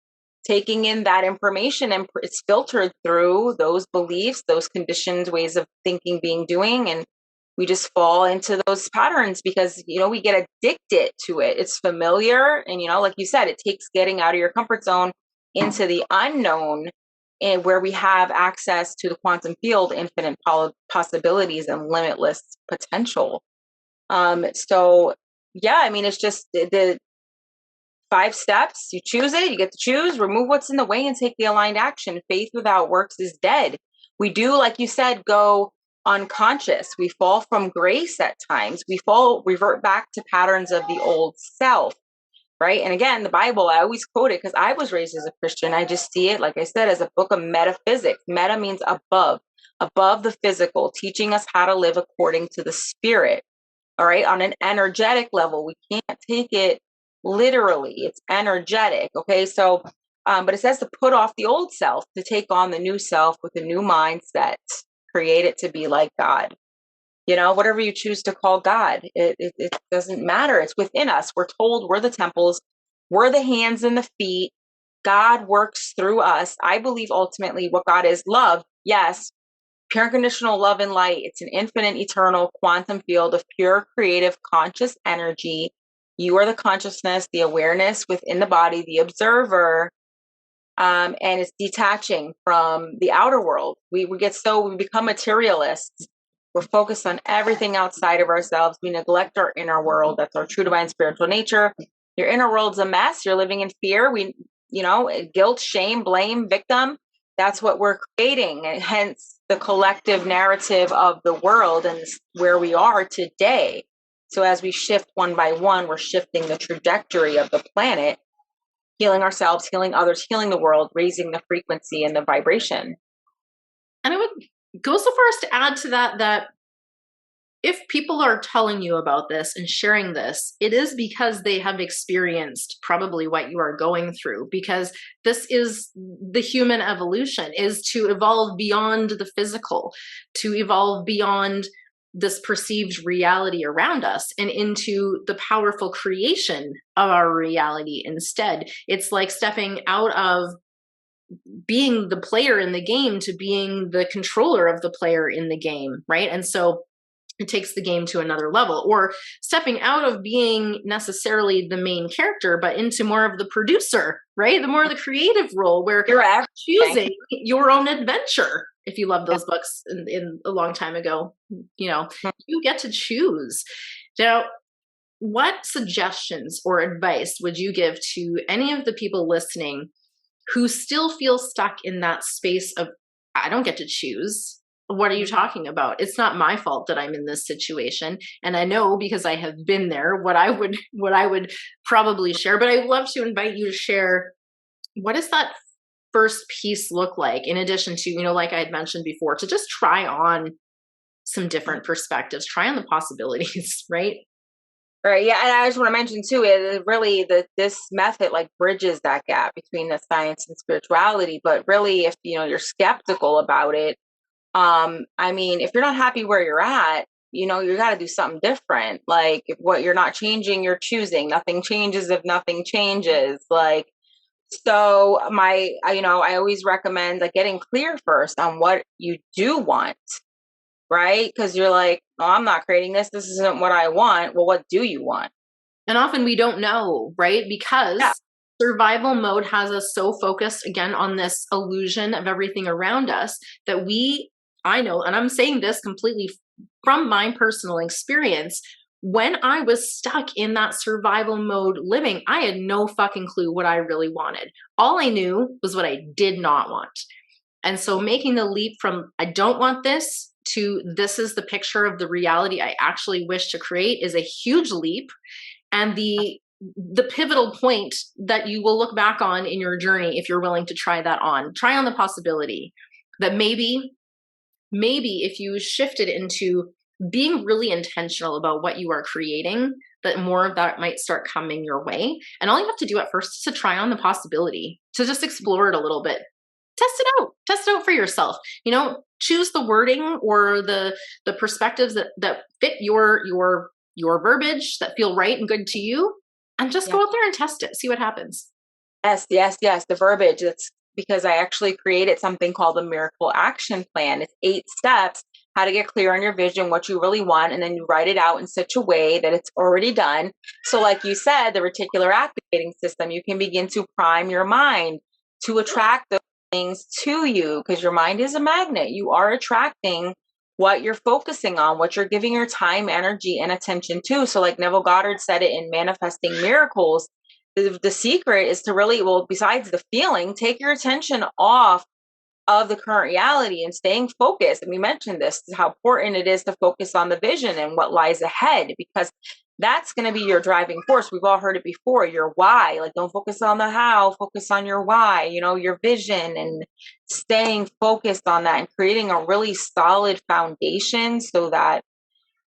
taking in that information, and it's filtered through those beliefs, those conditioned ways of thinking, being, doing, and we just fall into those patterns because, you know, we get addicted to it. It's familiar. And, you know, like you said, it takes getting out of your comfort zone into the unknown, and where we have access to the quantum field, infinite possibilities and limitless potential. So yeah, I mean, it's just the 5 steps. You choose it, you get to choose, remove what's in the way and take the aligned action. Faith without works is dead. We do, like you said, go unconscious. We fall from grace at times. We revert back to patterns of the old self, right? And again, the Bible, I always quote it because I was raised as a Christian. I just see it, like I said, as a book of metaphysics. Meta means above the physical, teaching us how to live according to the spirit. All right. On an energetic level, we can't take it literally. It's energetic. Okay. So, but it says to put off the old self, to take on the new self with a new mindset, create it to be like God. You know, whatever you choose to call God, it doesn't matter. It's within us. We're told we're the temples, we're the hands and the feet. God works through us. I believe ultimately what God is, love. Yes. Pure unconditional love and light. It's an infinite, eternal quantum field of pure, creative, conscious energy. You are the consciousness, the awareness within the body, the observer. And it's detaching from the outer world. We become materialists. We're focused on everything outside of ourselves. We neglect our inner world. That's our true divine spiritual nature. Your inner world's a mess. You're living in fear. Guilt, shame, blame, victim. That's what we're creating. And hence the collective narrative of the world and where we are today. So as we shift one by one, we're shifting the trajectory of the planet, healing ourselves, healing others, healing the world, raising the frequency and the vibration. And I would go so far as to add to that if people are telling you about this and sharing this, it is because they have experienced probably what you are going through, because this is the human evolution, is to evolve beyond the physical, to evolve beyond this perceived reality around us and into the powerful creation of our reality instead. It's like stepping out of being the player in the game to being the controller of the player in the game, right? And so it takes the game to another level, or stepping out of being necessarily the main character, but into more of the producer, right? The more the creative role where you're choosing your own adventure. If you love those books in a long time ago, you get to choose. Now, what suggestions or advice would you give to any of the people listening who still feel stuck in that space of, I don't get to choose. What are you talking about? It's not my fault that I'm in this situation. And I know, because I have been there, what I would probably share. But I'd love to invite you to share, what does that first piece look like, in addition to, like I had mentioned before, to just try on some different perspectives, try on the possibilities, right? Right. Yeah. And I just want to mention too, it really this method like bridges that gap between the science and spirituality. But really, if you're skeptical about it, I mean, if you're not happy where you're at, you got to do something different. Like, if what you're not changing, you're choosing. Nothing changes if nothing changes. Like, so I always recommend like getting clear first on what you do want, right? Because you're like, oh, I'm not creating this. This isn't what I want. Well, what do you want? And often we don't know, right? Because Yeah. survival mode has us so focused again on this illusion of everything around us that I know, and I'm saying this completely from my personal experience, when I was stuck in that survival mode living, I had no fucking clue what I really wanted. All I knew was what I did not want. And so making the leap from I don't want this to this is the picture of the reality I actually wish to create is a huge leap. And the pivotal point that you will look back on in your journey, if you're willing to try on the possibility that maybe if you shifted into being really intentional about what you are creating, that more of that might start coming your way. And all you have to do at first is to try on the possibility, to just explore it a little bit. Test it out for yourself. Choose the wording or the perspectives that fit your verbiage, that feel right and good to you, and just go out there and test it. See what happens. Yes. The verbiage. That's because I actually created something called the Miracle Action Plan. It's 8 steps, how to get clear on your vision, what you really want, and then you write it out in such a way that it's already done. So like you said, the reticular activating system, you can begin to prime your mind to attract those things to you, because your mind is a magnet. You are attracting what you're focusing on, what you're giving your time, energy, and attention to. So like Neville Goddard said it in Manifesting Miracles, the secret is to really, besides the feeling, take your attention off of the current reality and staying focused. And we mentioned this, how important it is to focus on the vision and what lies ahead, because that's going to be your driving force. We've all heard it before, your why. Like, don't focus on the how, focus on your why, your vision, and staying focused on that and creating a really solid foundation so that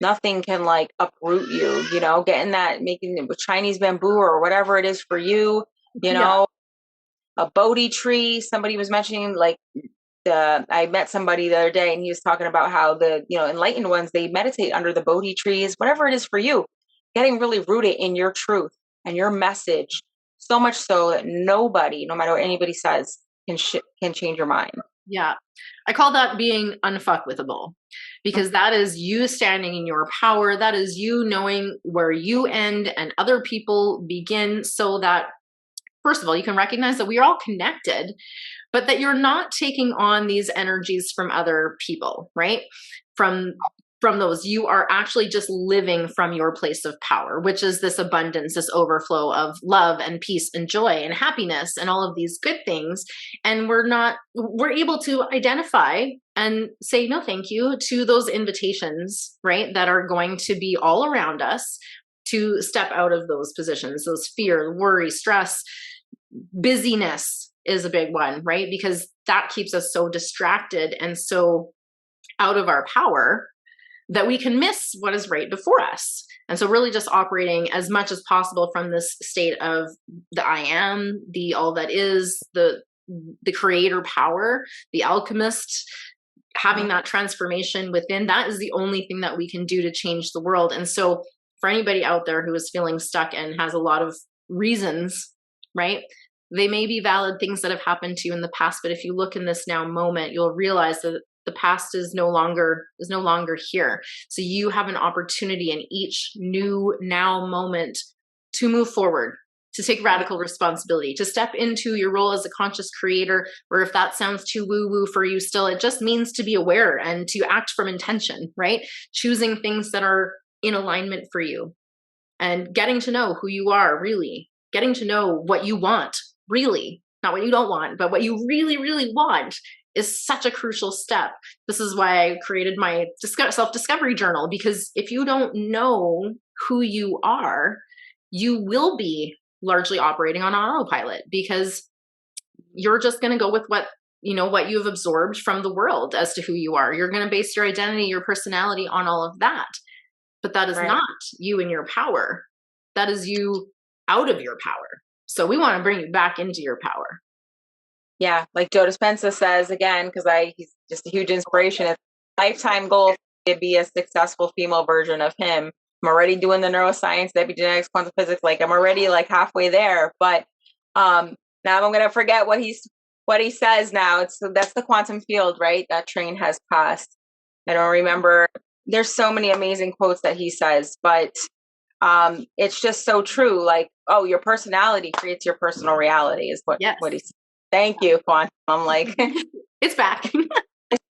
nothing can like uproot you, getting that, making it with Chinese bamboo or whatever it is for you, a Bodhi tree. Somebody was mentioning like I met somebody the other day and he was talking about how the, enlightened ones, they meditate under the Bodhi trees, whatever it is for you, getting really rooted in your truth and your message, so much so that nobody, no matter what anybody says, can change your mind. Yeah. I call that being unfuckwithable, because that is you standing in your power. That is you knowing where you end and other people begin, so that, first of all, you can recognize that we are all connected, but that you're not taking on these energies from other people, right? From those, you are actually just living from your place of power, which is this abundance, this overflow of love and peace and joy and happiness and all of these good things. And we're able to identify and say no thank you to those invitations, right? That are going to be all around us, to step out of those positions, those fear, worry, stress, busyness is a big one, right? Because that keeps us so distracted and so out of our power that we can miss what is right before us. And so really just operating as much as possible from this state of the I am, the all that is, the creator power, the alchemist, having that transformation within, that is the only thing that we can do to change the world. And so for anybody out there who is feeling stuck and has a lot of reasons, right? They may be valid things that have happened to you in the past, but if you look in this now moment, you'll realize that the past is no longer here. So you have an opportunity in each new now moment to move forward, to take radical responsibility, to step into your role as a conscious creator, or if that sounds too woo-woo for you still, it just means to be aware and to act from intention, right? Choosing things that are in alignment for you and getting to know who you are, really, getting to know what you want, really, not what you don't want, but what you really, really want is such a crucial step. This is why I created my self-discovery journal, because if you don't know who you are, you will be largely operating on autopilot, because you're just going to go with what you've absorbed from the world as to who you are. You're going to base your identity, your personality on all of that. But that is not you in your power. That is you out of your power. So we want to bring you back into your power. Yeah. Like Joe Dispenza says, again, because he's just a huge inspiration. It's a lifetime goal to be a successful female version of him. I'm already doing the neuroscience, the epigenetics, quantum physics. Like I'm already like halfway there, but now I'm going to forget what he says now. That's the quantum field, right? That train has passed. I don't remember. There's so many amazing quotes that he says, but it's just so true. Like, oh, your personality creates your personal reality is what he said. Thank you, quantum. I'm like, it's back.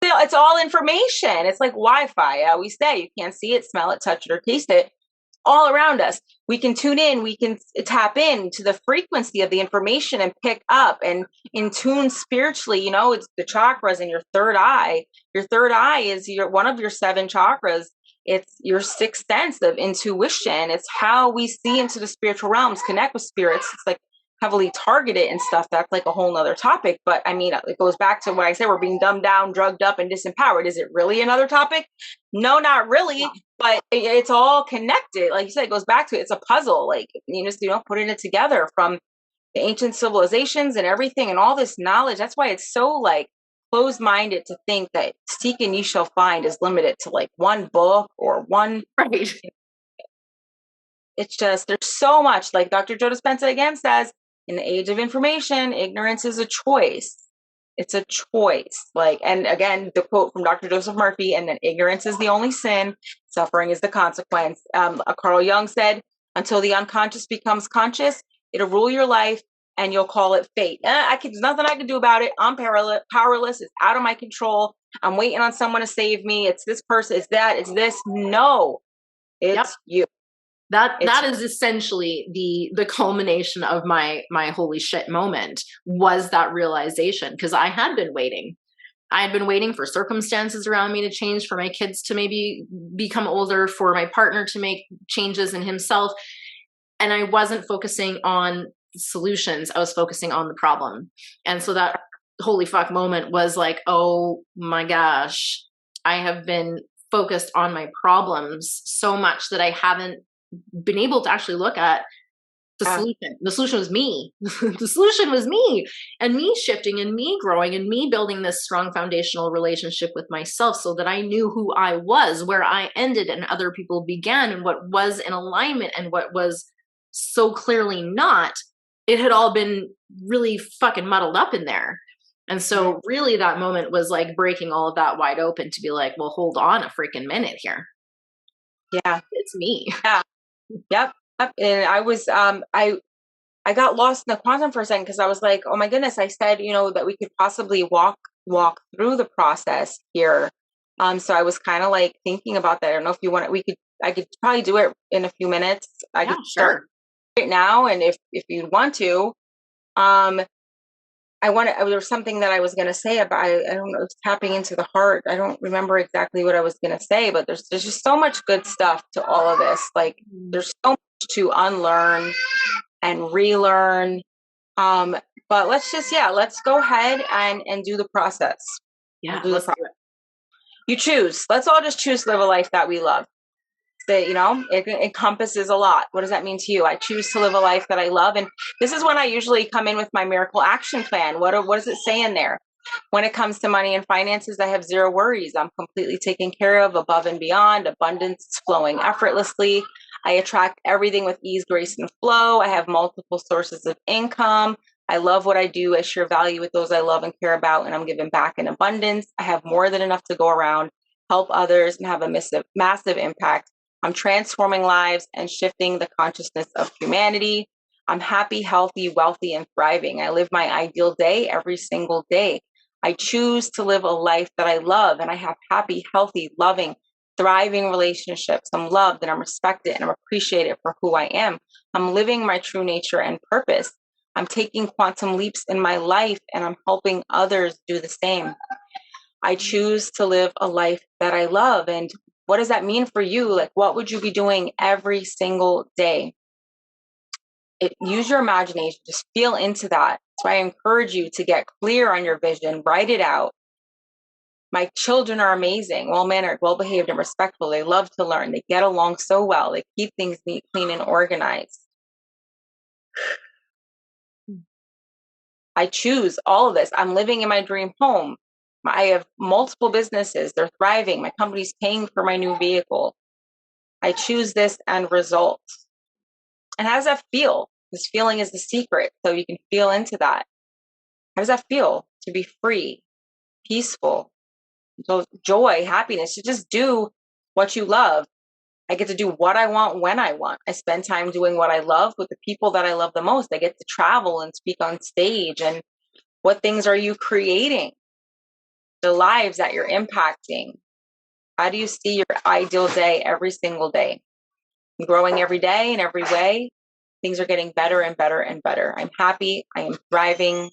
It's all information. It's like Wi-Fi. I always say you can't see it, smell it, touch it, or taste it. All around us. We can tune in, we can tap in to the frequency of the information and pick up and in tune spiritually. It's the chakras in your third eye. Your third eye is one of your 7 chakras. It's your sixth sense of intuition. It's how we see into the spiritual realms, connect with spirits. It's like heavily targeted and stuff. That's like a whole nother topic. But I mean, it goes back to what I said, we're being dumbed down, drugged up, and disempowered. Is it really another topic? No, not really. Yeah. But it's all connected. Like you said, it goes back to it. It's a puzzle. Like, putting it together from the ancient civilizations and everything and all this knowledge. That's why it's so like closed-minded to think that seek and ye shall find is limited to like one book or one. Right. It's just, there's so much. Like Dr. Joe Dispenza again says, in the age of information, ignorance is a choice. It's a choice. Like, and again, the quote from Dr. Joseph Murphy, and then ignorance is the only sin, suffering is the consequence. Carl Jung said, until the unconscious becomes conscious, it'll rule your life and you'll call it fate. There's nothing I can do about it. I'm powerless. It's out of my control. I'm waiting on someone to save me. It's this person. It's that. It's this. No, it's you. That is essentially the culmination of my holy shit moment, was that realization, because I had been waiting. I had been waiting for circumstances around me to change, for my kids to maybe become older, for my partner to make changes in himself. And I wasn't focusing on solutions. I was focusing on the problem. And so that holy fuck moment was like, oh my gosh, I have been focused on my problems so much that I haven't been able to actually look at the solution. The solution was me. The solution was me, and me shifting and me growing and me building this strong foundational relationship with myself, so that I knew who I was, where I ended and other people began, and what was in alignment and what was so clearly not. It had all been really fucking muddled up in there. And so really that moment was like breaking all of that wide open to be like, well, hold on a freaking minute here. Yeah. It's me. Yeah. Yep. And I was, I got lost in the quantum for a second, because I was like, oh my goodness, I said, that we could possibly walk through the process here. So I was kind of like thinking about that. I don't know if you want it, I could probably do it in a few minutes. I could start right now. And if you'd want to, there was something that I was going to say about, I don't know, it's tapping into the heart. I don't remember exactly what I was going to say, but there's just so much good stuff to all of this. Like there's so much to unlearn and relearn. But let's go ahead and do the process. Yeah. Let's do it. You choose. Let's all just choose to live a life that we love. It encompasses a lot. What does that mean to you? I choose to live a life that I love. And this is when I usually come in with my miracle action plan. What does it say in there? When it comes to money and finances, I have zero worries. I'm completely taken care of, above and beyond. Abundance is flowing effortlessly. I attract everything with ease, grace, and flow. I have multiple sources of income. I love what I do. I share value with those I love and care about, and I'm giving back in abundance. I have more than enough to go around, help others, and have a massive impact. I'm transforming lives and shifting the consciousness of humanity. I'm happy, healthy, wealthy, and thriving. I live my ideal day every single day. I choose to live a life that I love, and I have happy, healthy, loving, thriving relationships. I'm loved and I'm respected and I'm appreciated for who I am. I'm living my true nature and purpose. I'm taking quantum leaps in my life and I'm helping others do the same. I choose to live a life that I love. And what does that mean for you? Like, what would you be doing every single day? Use your imagination, just feel into that. So I encourage you to get clear on your vision, write it out. My children are amazing, well-mannered, well-behaved, and respectful. They love to learn. They get along so well. They keep things neat, clean, and organized. I choose all of this. I'm living in my dream home. I have multiple businesses. They're thriving. My company's paying for my new vehicle. I choose this end result. And how does that feel? This feeling is the secret. So you can feel into that. How does that feel to be free, peaceful, so joy, happiness, to just do what you love? I get to do what I want when I want. I spend time doing what I love with the people that I love the most. I get to travel and speak on stage. And what things are you creating? The lives that you're impacting. How do you see your ideal day every single day? I'm growing every day in every way. Things are getting better and better and better. I'm happy. I am thriving.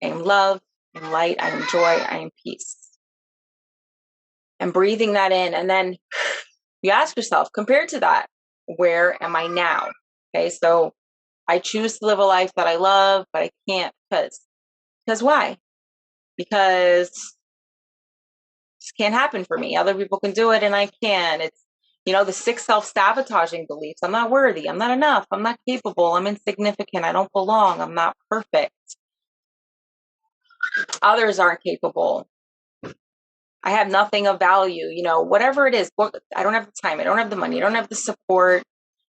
I am love. I am light. I am joy. I am peace. And breathing that in. And then you ask yourself, compared to that, where am I now? Okay, so I choose to live a life that I love, but I can't because why? Because this can't happen for me. Other people can do it and I can. It's, the 6 self-sabotaging beliefs. I'm not worthy. I'm not enough. I'm not capable. I'm insignificant. I don't belong. I'm not perfect. Others aren't capable. I have nothing of value, whatever it is. I don't have the time. I don't have the money. I don't have the support.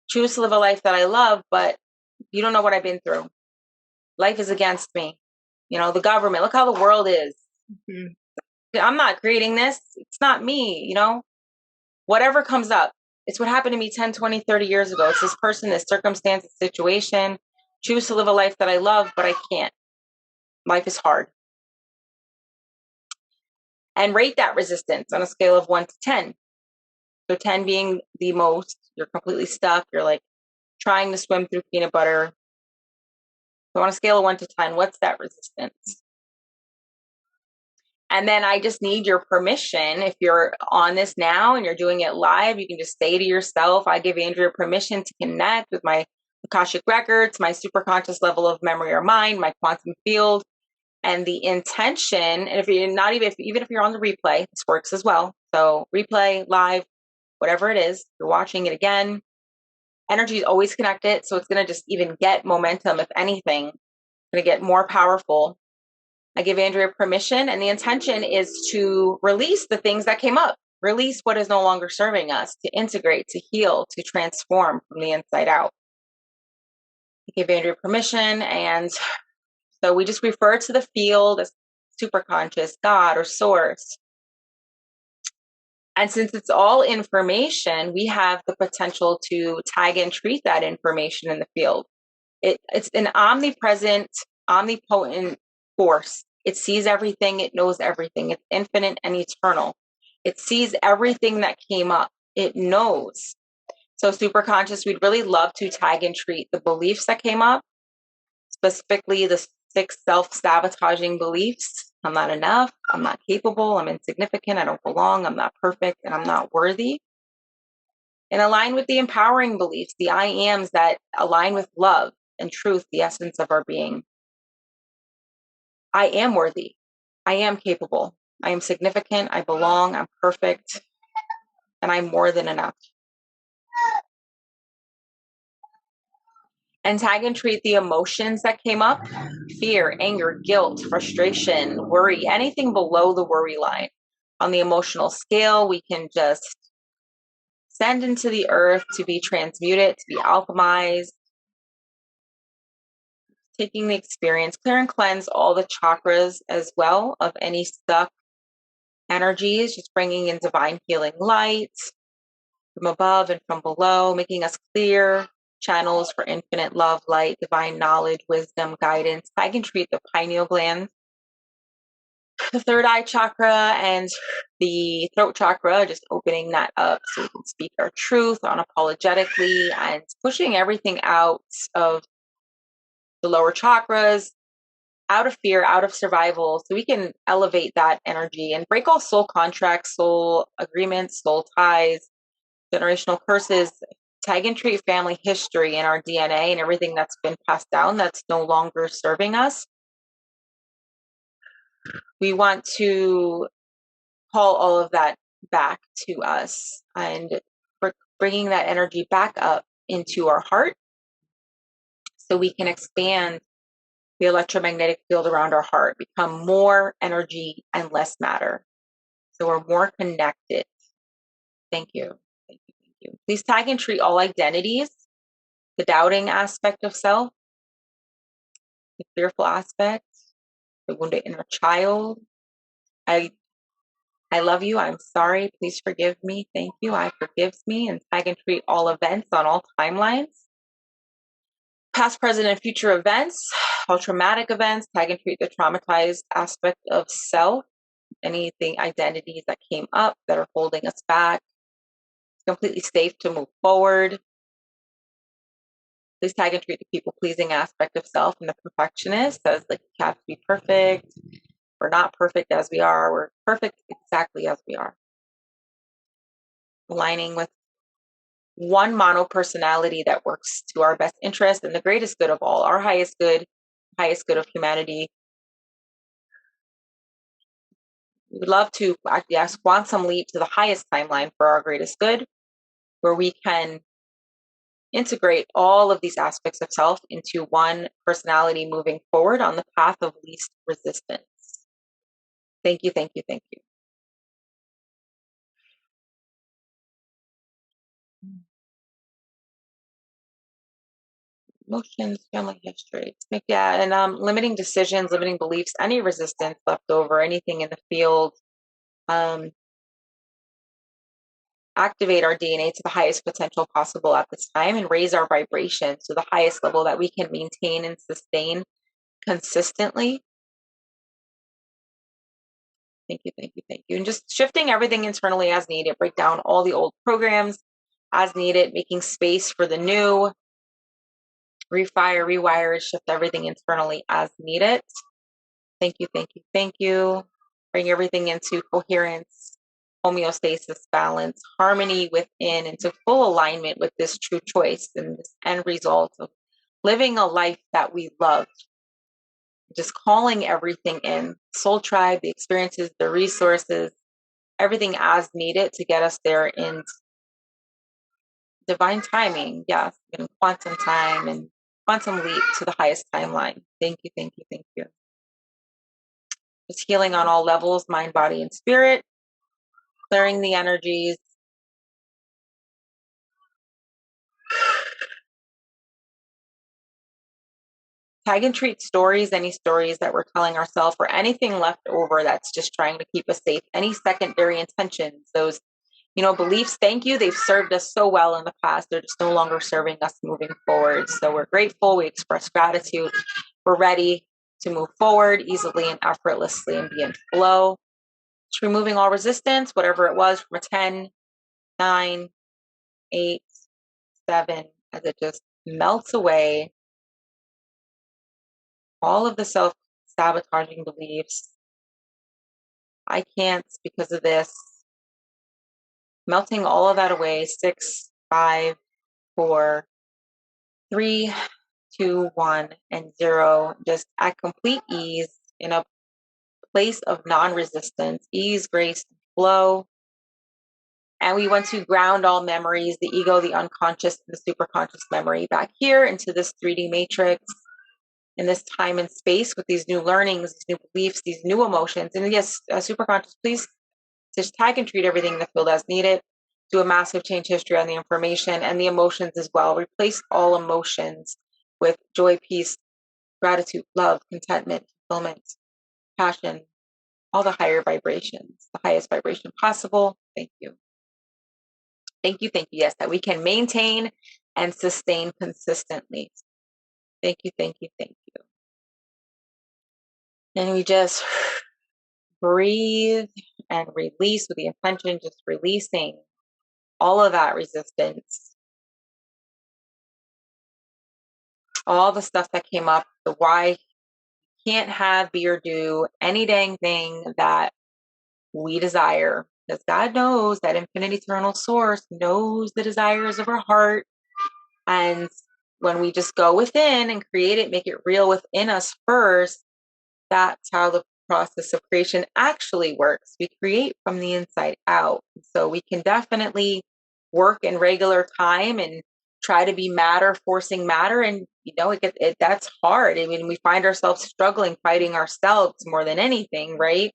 Choose to live a life that I love, but you don't know what I've been through. Life is against me. The government, look how the world is. Mm-hmm. I'm not creating this. It's not me, whatever comes up. It's what happened to me 10, 20, 30 years ago. It's this person, this circumstance, this situation. Choose to live a life that I love, but I can't. Life is hard. And rate that resistance on a scale of 1 to 10. So 10 being the most, you're completely stuck. You're like trying to swim through peanut butter. So on a scale of 1 to 10, what's that resistance? And then I just need your permission. If you're on this now and you're doing it live, you can just say to yourself, I give Andrea permission to connect with my Akashic records, my superconscious level of memory or mind, my quantum field, and the intention. And if you're not even if you're on the replay, this works as well. So replay, live, whatever it is, you're watching it again. Energy is always connected. So it's going to just even get momentum. If anything, going to get more powerful. I give Andrea permission, and the intention is to release the things that came up, release what is no longer serving us, to integrate, to heal, to transform from the inside out. I give Andrea permission, and so we just refer to the field as superconscious, God, or source. And since it's all information, we have the potential to tag and treat that information in the field. It's an omnipresent, omnipotent force. It sees everything. It knows everything. It's infinite and eternal. It sees everything that came up. It knows. So superconscious, we'd really love to tag and treat the beliefs that came up, specifically the 6 self-sabotaging beliefs. I'm not enough. I'm not capable. I'm insignificant. I don't belong. I'm not perfect. And I'm not worthy. And align with the empowering beliefs, the I ams that align with love and truth, the essence of our being. I am worthy. I am capable. I am significant. I belong. I'm perfect. And I'm more than enough. And tag and treat the emotions that came up: fear, anger, guilt, frustration, worry, anything below the worry line. On the emotional scale, we can just send into the earth to be transmuted, to be alchemized. Taking the experience, clear and cleanse all the chakras as well of any stuck energies, just bringing in divine healing light from above and from below, making us clear channels for infinite love, light, divine knowledge, wisdom, guidance. I can treat the pineal gland, the third eye chakra, and the throat chakra, just opening that up so we can speak our truth unapologetically and pushing everything out of the lower chakras, out of fear, out of survival, so we can elevate that energy and break all soul contracts, soul agreements, soul ties, generational curses, tag and treat family history in our DNA and everything that's been passed down that's no longer serving us. We want to call all of that back to us and bringing that energy back up into our heart so we can expand the electromagnetic field around our heart, become more energy and less matter. So we're more connected. Thank you. Thank you. Thank you. Please tag and treat all identities, the doubting aspect of self, the fearful aspect, the wounded inner child. I love you. I'm sorry. Please forgive me. Thank you. I forgives me. And tag and treat all events on all timelines. Past, present, and future events, all traumatic events, tag and treat the traumatized aspect of self, anything, identities that came up that are holding us back. It's completely safe to move forward. Please tag and treat the people-pleasing aspect of self and the perfectionist as like you have to be perfect. We're not perfect as we are. We're perfect exactly as we are. Aligning with one mono personality that works to our best interest and the greatest good of all, our highest good of humanity. We would love to actually ask quantum leap to the highest timeline for our greatest good, where we can integrate all of these aspects of self into one personality moving forward on the path of least resistance. Thank you, thank you, thank you. Emotions, family history. Yeah, and limiting decisions, limiting beliefs, any resistance left over, anything in the field. Activate our DNA to the highest potential possible at this time and raise our vibration to the highest level that we can maintain and sustain consistently. Thank you, thank you, thank you. And just shifting everything internally as needed, break down all the old programs as needed, making space for the new, refire, rewire, shift everything internally as needed. Thank you, thank you, thank you. Bring everything into coherence, homeostasis, balance, harmony within, into full alignment with this true choice and this end result of living a life that we love. Just calling everything in, soul tribe, the experiences, the resources, everything as needed to get us there in divine timing. Yes, in quantum time and quantum leap to the highest timeline. Thank you, thank you, thank you. Just healing on all levels, mind, body, and spirit, clearing the energies. Tag and treat stories, any stories that we're telling ourselves or anything left over that's just trying to keep us safe, any secondary intentions, those, beliefs, thank you. They've served us so well in the past. They're just no longer serving us moving forward. So we're grateful. We express gratitude. We're ready to move forward easily and effortlessly and be in flow. Just removing all resistance, whatever it was, from a 10, 9, 8, 7, as it just melts away. All of the self-sabotaging beliefs. I can't because of this. Melting all of that away. 6, 5, 4, 3, 2, 1, and 0. Just at complete ease in a place of non-resistance, ease, grace, flow. And we want to ground all memories, the ego, the unconscious, and the superconscious memory back here into this 3D matrix, in this time and space with these new learnings, these new beliefs, these new emotions. And yes, superconscious, please just tag and treat everything in the field as needed. Do a massive change history on the information and the emotions as well. Replace all emotions with joy, peace, gratitude, love, contentment, fulfillment, passion, all the higher vibrations, the highest vibration possible. Thank you. Thank you, thank you. Yes, that we can maintain and sustain consistently. Thank you, thank you, thank you. And we just breathe and release with the intention, just releasing all of that resistance, all the stuff that came up, the why can't have, be, or do any dang thing that we desire, because God knows, that infinite eternal source knows the desires of our heart. And when we just go within and create it, make it real within us first, that's how the process of creation actually works. We create from the inside out. So we can definitely work in regular time and try to be matter, forcing matter. And, that's hard. I mean, we find ourselves struggling, fighting ourselves more than anything, right?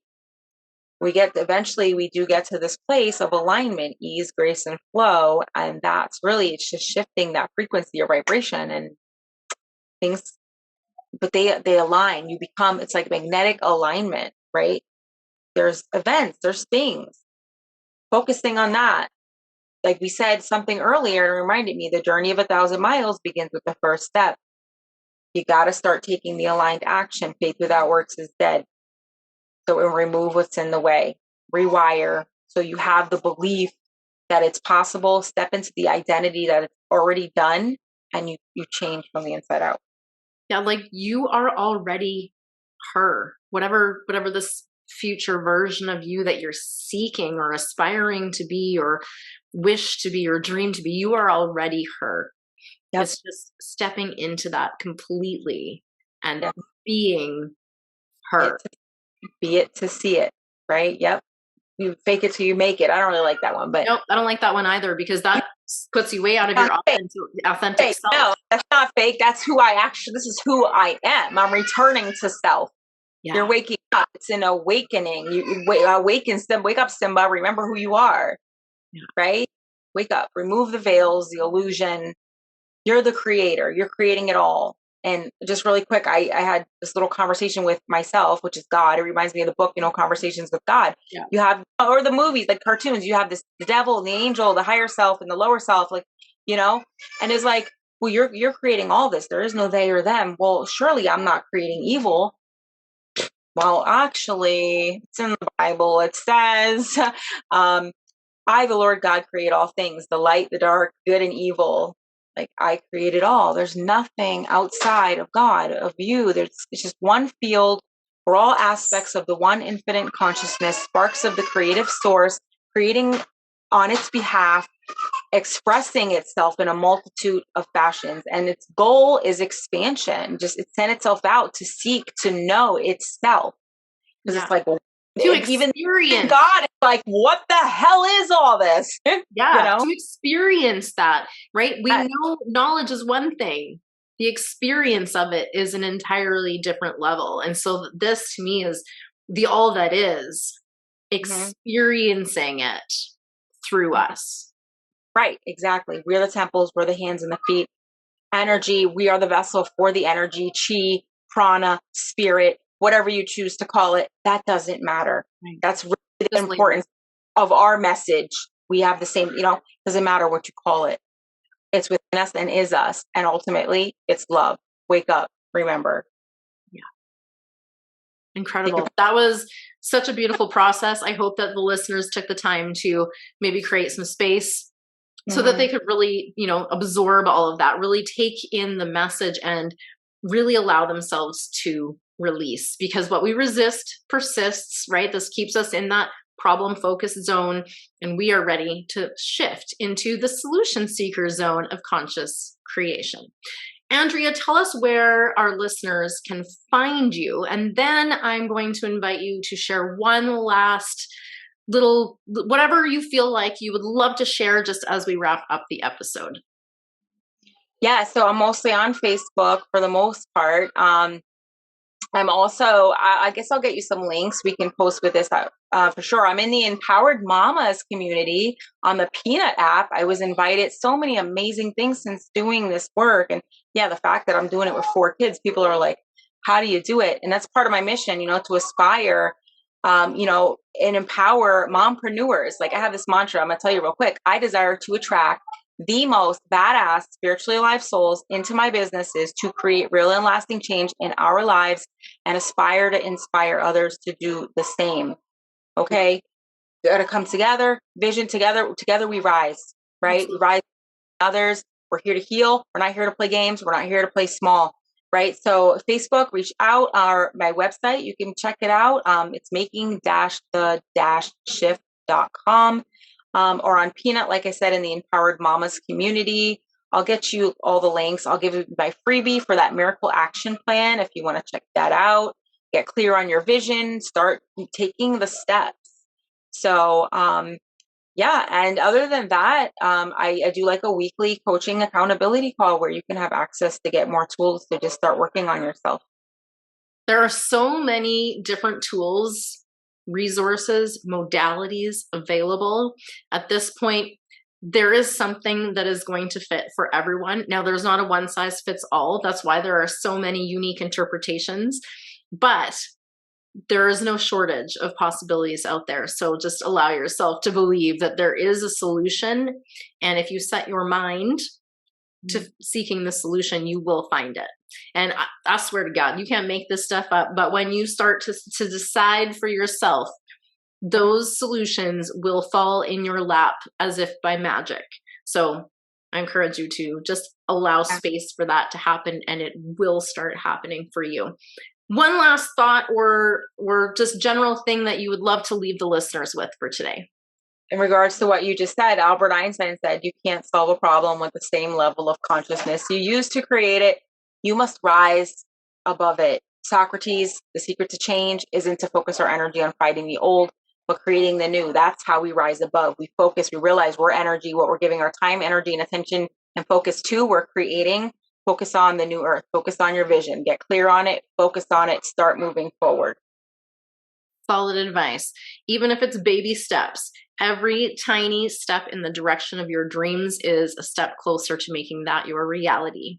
Eventually we do get to this place of alignment, ease, grace, and flow. And that's really, it's just shifting that frequency or vibration and things, but they align. It's like magnetic alignment, right? There's events, there's things, focusing on that. Like we said something earlier, and reminded me, the journey of 1,000 miles begins with the first step. You got to start taking the aligned action. Faith without works is dead. So it will remove what's in the way, rewire. So you have the belief that it's possible, step into the identity that it's already done, and you change from the inside out. Yeah, like you are already her, whatever this future version of you that you're seeking or aspiring to be or wish to be or dream to be, you are already her. Yep. It's just stepping into that completely and being her. Be it to see it, right? Yep. You fake it till you make it. I don't really like that one, but nope, I don't like that one either, because that puts you way out of your authentic self. No, that's not fake. That's who this is who I am. I'm returning to self. Yeah. You're waking up. It's an awakening. You awaken, wake up, Simba. Remember who you are, right? Wake up. Remove the veils, the illusion. You're the creator. You're creating it all. And just really quick, I had this little conversation with myself, which is God. It reminds me of the book, Conversations with God. Yeah. You have, or the movies, like cartoons, you have the devil and the angel, the higher self and the lower self, and it's like, well, you're creating all this. There is no they or them. Well, surely I'm not creating evil. Well, actually, it's in the Bible. It says, I, the Lord God, create all things, the light, the dark, good and evil. Like, I created all. There's nothing outside of God, of you. It's just one field where all aspects of the one infinite consciousness, sparks of the creative source, creating on its behalf, expressing itself in a multitude of fashions. And its goal is expansion. Just it sent itself out to seek to know itself. Because it's like, to experience even God is like, what the hell is all this? Yeah, to experience that, right? We know knowledge is one thing. The experience of it is an entirely different level. And so this to me is the all that is experiencing it through us. Right, exactly. We're the temples, we're the hands and the feet. Energy, we are the vessel for the energy, chi, prana, spirit, whatever you choose to call it, that doesn't matter. Right. That's really the importance of our message. We have the same, doesn't matter what you call it. It's within us and is us. And ultimately, it's love. Wake up. Remember. Yeah. Incredible. That was such a beautiful process. I hope that the listeners took the time to maybe create some space so that they could really, absorb all of that, really take in the message and really allow themselves to release, because what we resist persists, right? This keeps us in that problem focused zone, and we are ready to shift into the solution seeker zone of conscious creation. Andrea, tell us where our listeners can find you, and then I'm going to invite you to share one last little, whatever you feel like you would love to share just as we wrap up the episode. Yeah, so I'm mostly on Facebook for the most part. I'm also, I guess I'll get you some links we can post with this for sure. I'm in the Empowered Mamas community on the Peanut app. I was invited, so many amazing things since doing this work. And yeah, the fact that I'm doing it with 4 kids, people are like, how do you do it? And that's part of my mission, to aspire, and empower mompreneurs. Like, I have this mantra, I'm going to tell you real quick. I desire to attract the most badass spiritually alive souls into my businesses to create real and lasting change in our lives and aspire to inspire others to do the same. Okay. We got to come together, vision together. Together we rise, right? We rise others. We're here to heal. We're not here to play games. We're not here to play small, right? So Facebook, reach out. My website, you can check it out. It's making-the-shift.com, or on Peanut, like I said, in the Empowered Mamas community. I'll get you all the links. I'll give you my freebie for that miracle action plan if you want to check that out. Get clear on your vision. Start taking the steps. So, yeah. And other than that, I do like a weekly coaching accountability call where you can have access to get more tools to just start working on yourself. There are so many different tools, resources, modalities available. At this point, there is something that is going to fit for everyone. Now, there's not a one size fits all. That's why there are so many unique interpretations, but there is no shortage of possibilities out there. So just allow yourself to believe that there is a solution. And if you set your mind to seeking the solution, you will find it. And I swear to God, you can't make this stuff up. But when you start to decide for yourself, those solutions will fall in your lap as if by magic. So I encourage you to just allow space for that to happen, and it will start happening for you. One last thought or just general thing that you would love to leave the listeners with for today. In regards to what you just said, Albert Einstein said, you can't solve a problem with the same level of consciousness you use to create it. You must rise above it. Socrates, the secret to change isn't to focus our energy on fighting the old, but creating the new. That's how we rise above. We focus, we realize we're energy, what we're giving our time, energy, and attention and focus to, we're creating. Focus on the new earth. Focus on your vision. Get clear on it. Focus on it. Start moving forward. Solid advice. Even if it's baby steps, every tiny step in the direction of your dreams is a step closer to making that your reality.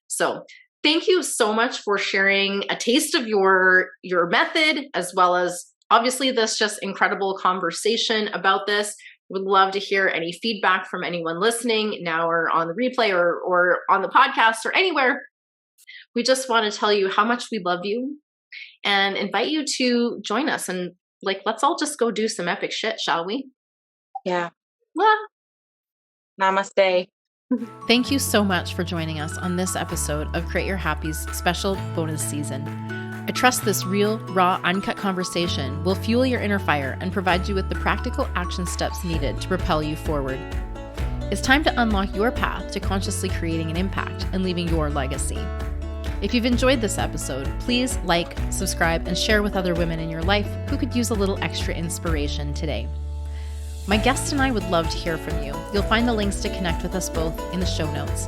So thank you so much for sharing a taste of your method, as well as obviously this just incredible conversation about this. Would love to hear any feedback from anyone listening now or on the replay or on the podcast or anywhere. We just want to tell you how much we love you and invite you to join us. And let's all just go do some epic shit, shall we? Yeah. Namaste. Thank you so much for joining us on this episode of Create Your Happy's special bonus season. I trust this real, raw, uncut conversation will fuel your inner fire and provide you with the practical action steps needed to propel you forward. It's time to unlock your path to consciously creating an impact and leaving your legacy. If you've enjoyed this episode, please like, subscribe, and share with other women in your life who could use a little extra inspiration today. My guest and I would love to hear from you. You'll find the links to connect with us both in the show notes.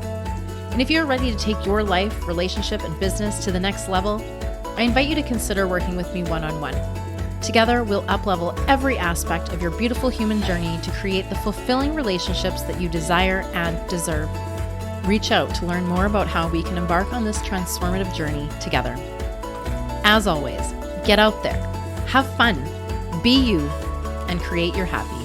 And if you're ready to take your life, relationship, and business to the next level, I invite you to consider working with me one-on-one. Together, we'll up-level every aspect of your beautiful human journey to create the fulfilling relationships that you desire and deserve. Reach out to learn more about how we can embark on this transformative journey together. As always, get out there, have fun, be you, and create your happy.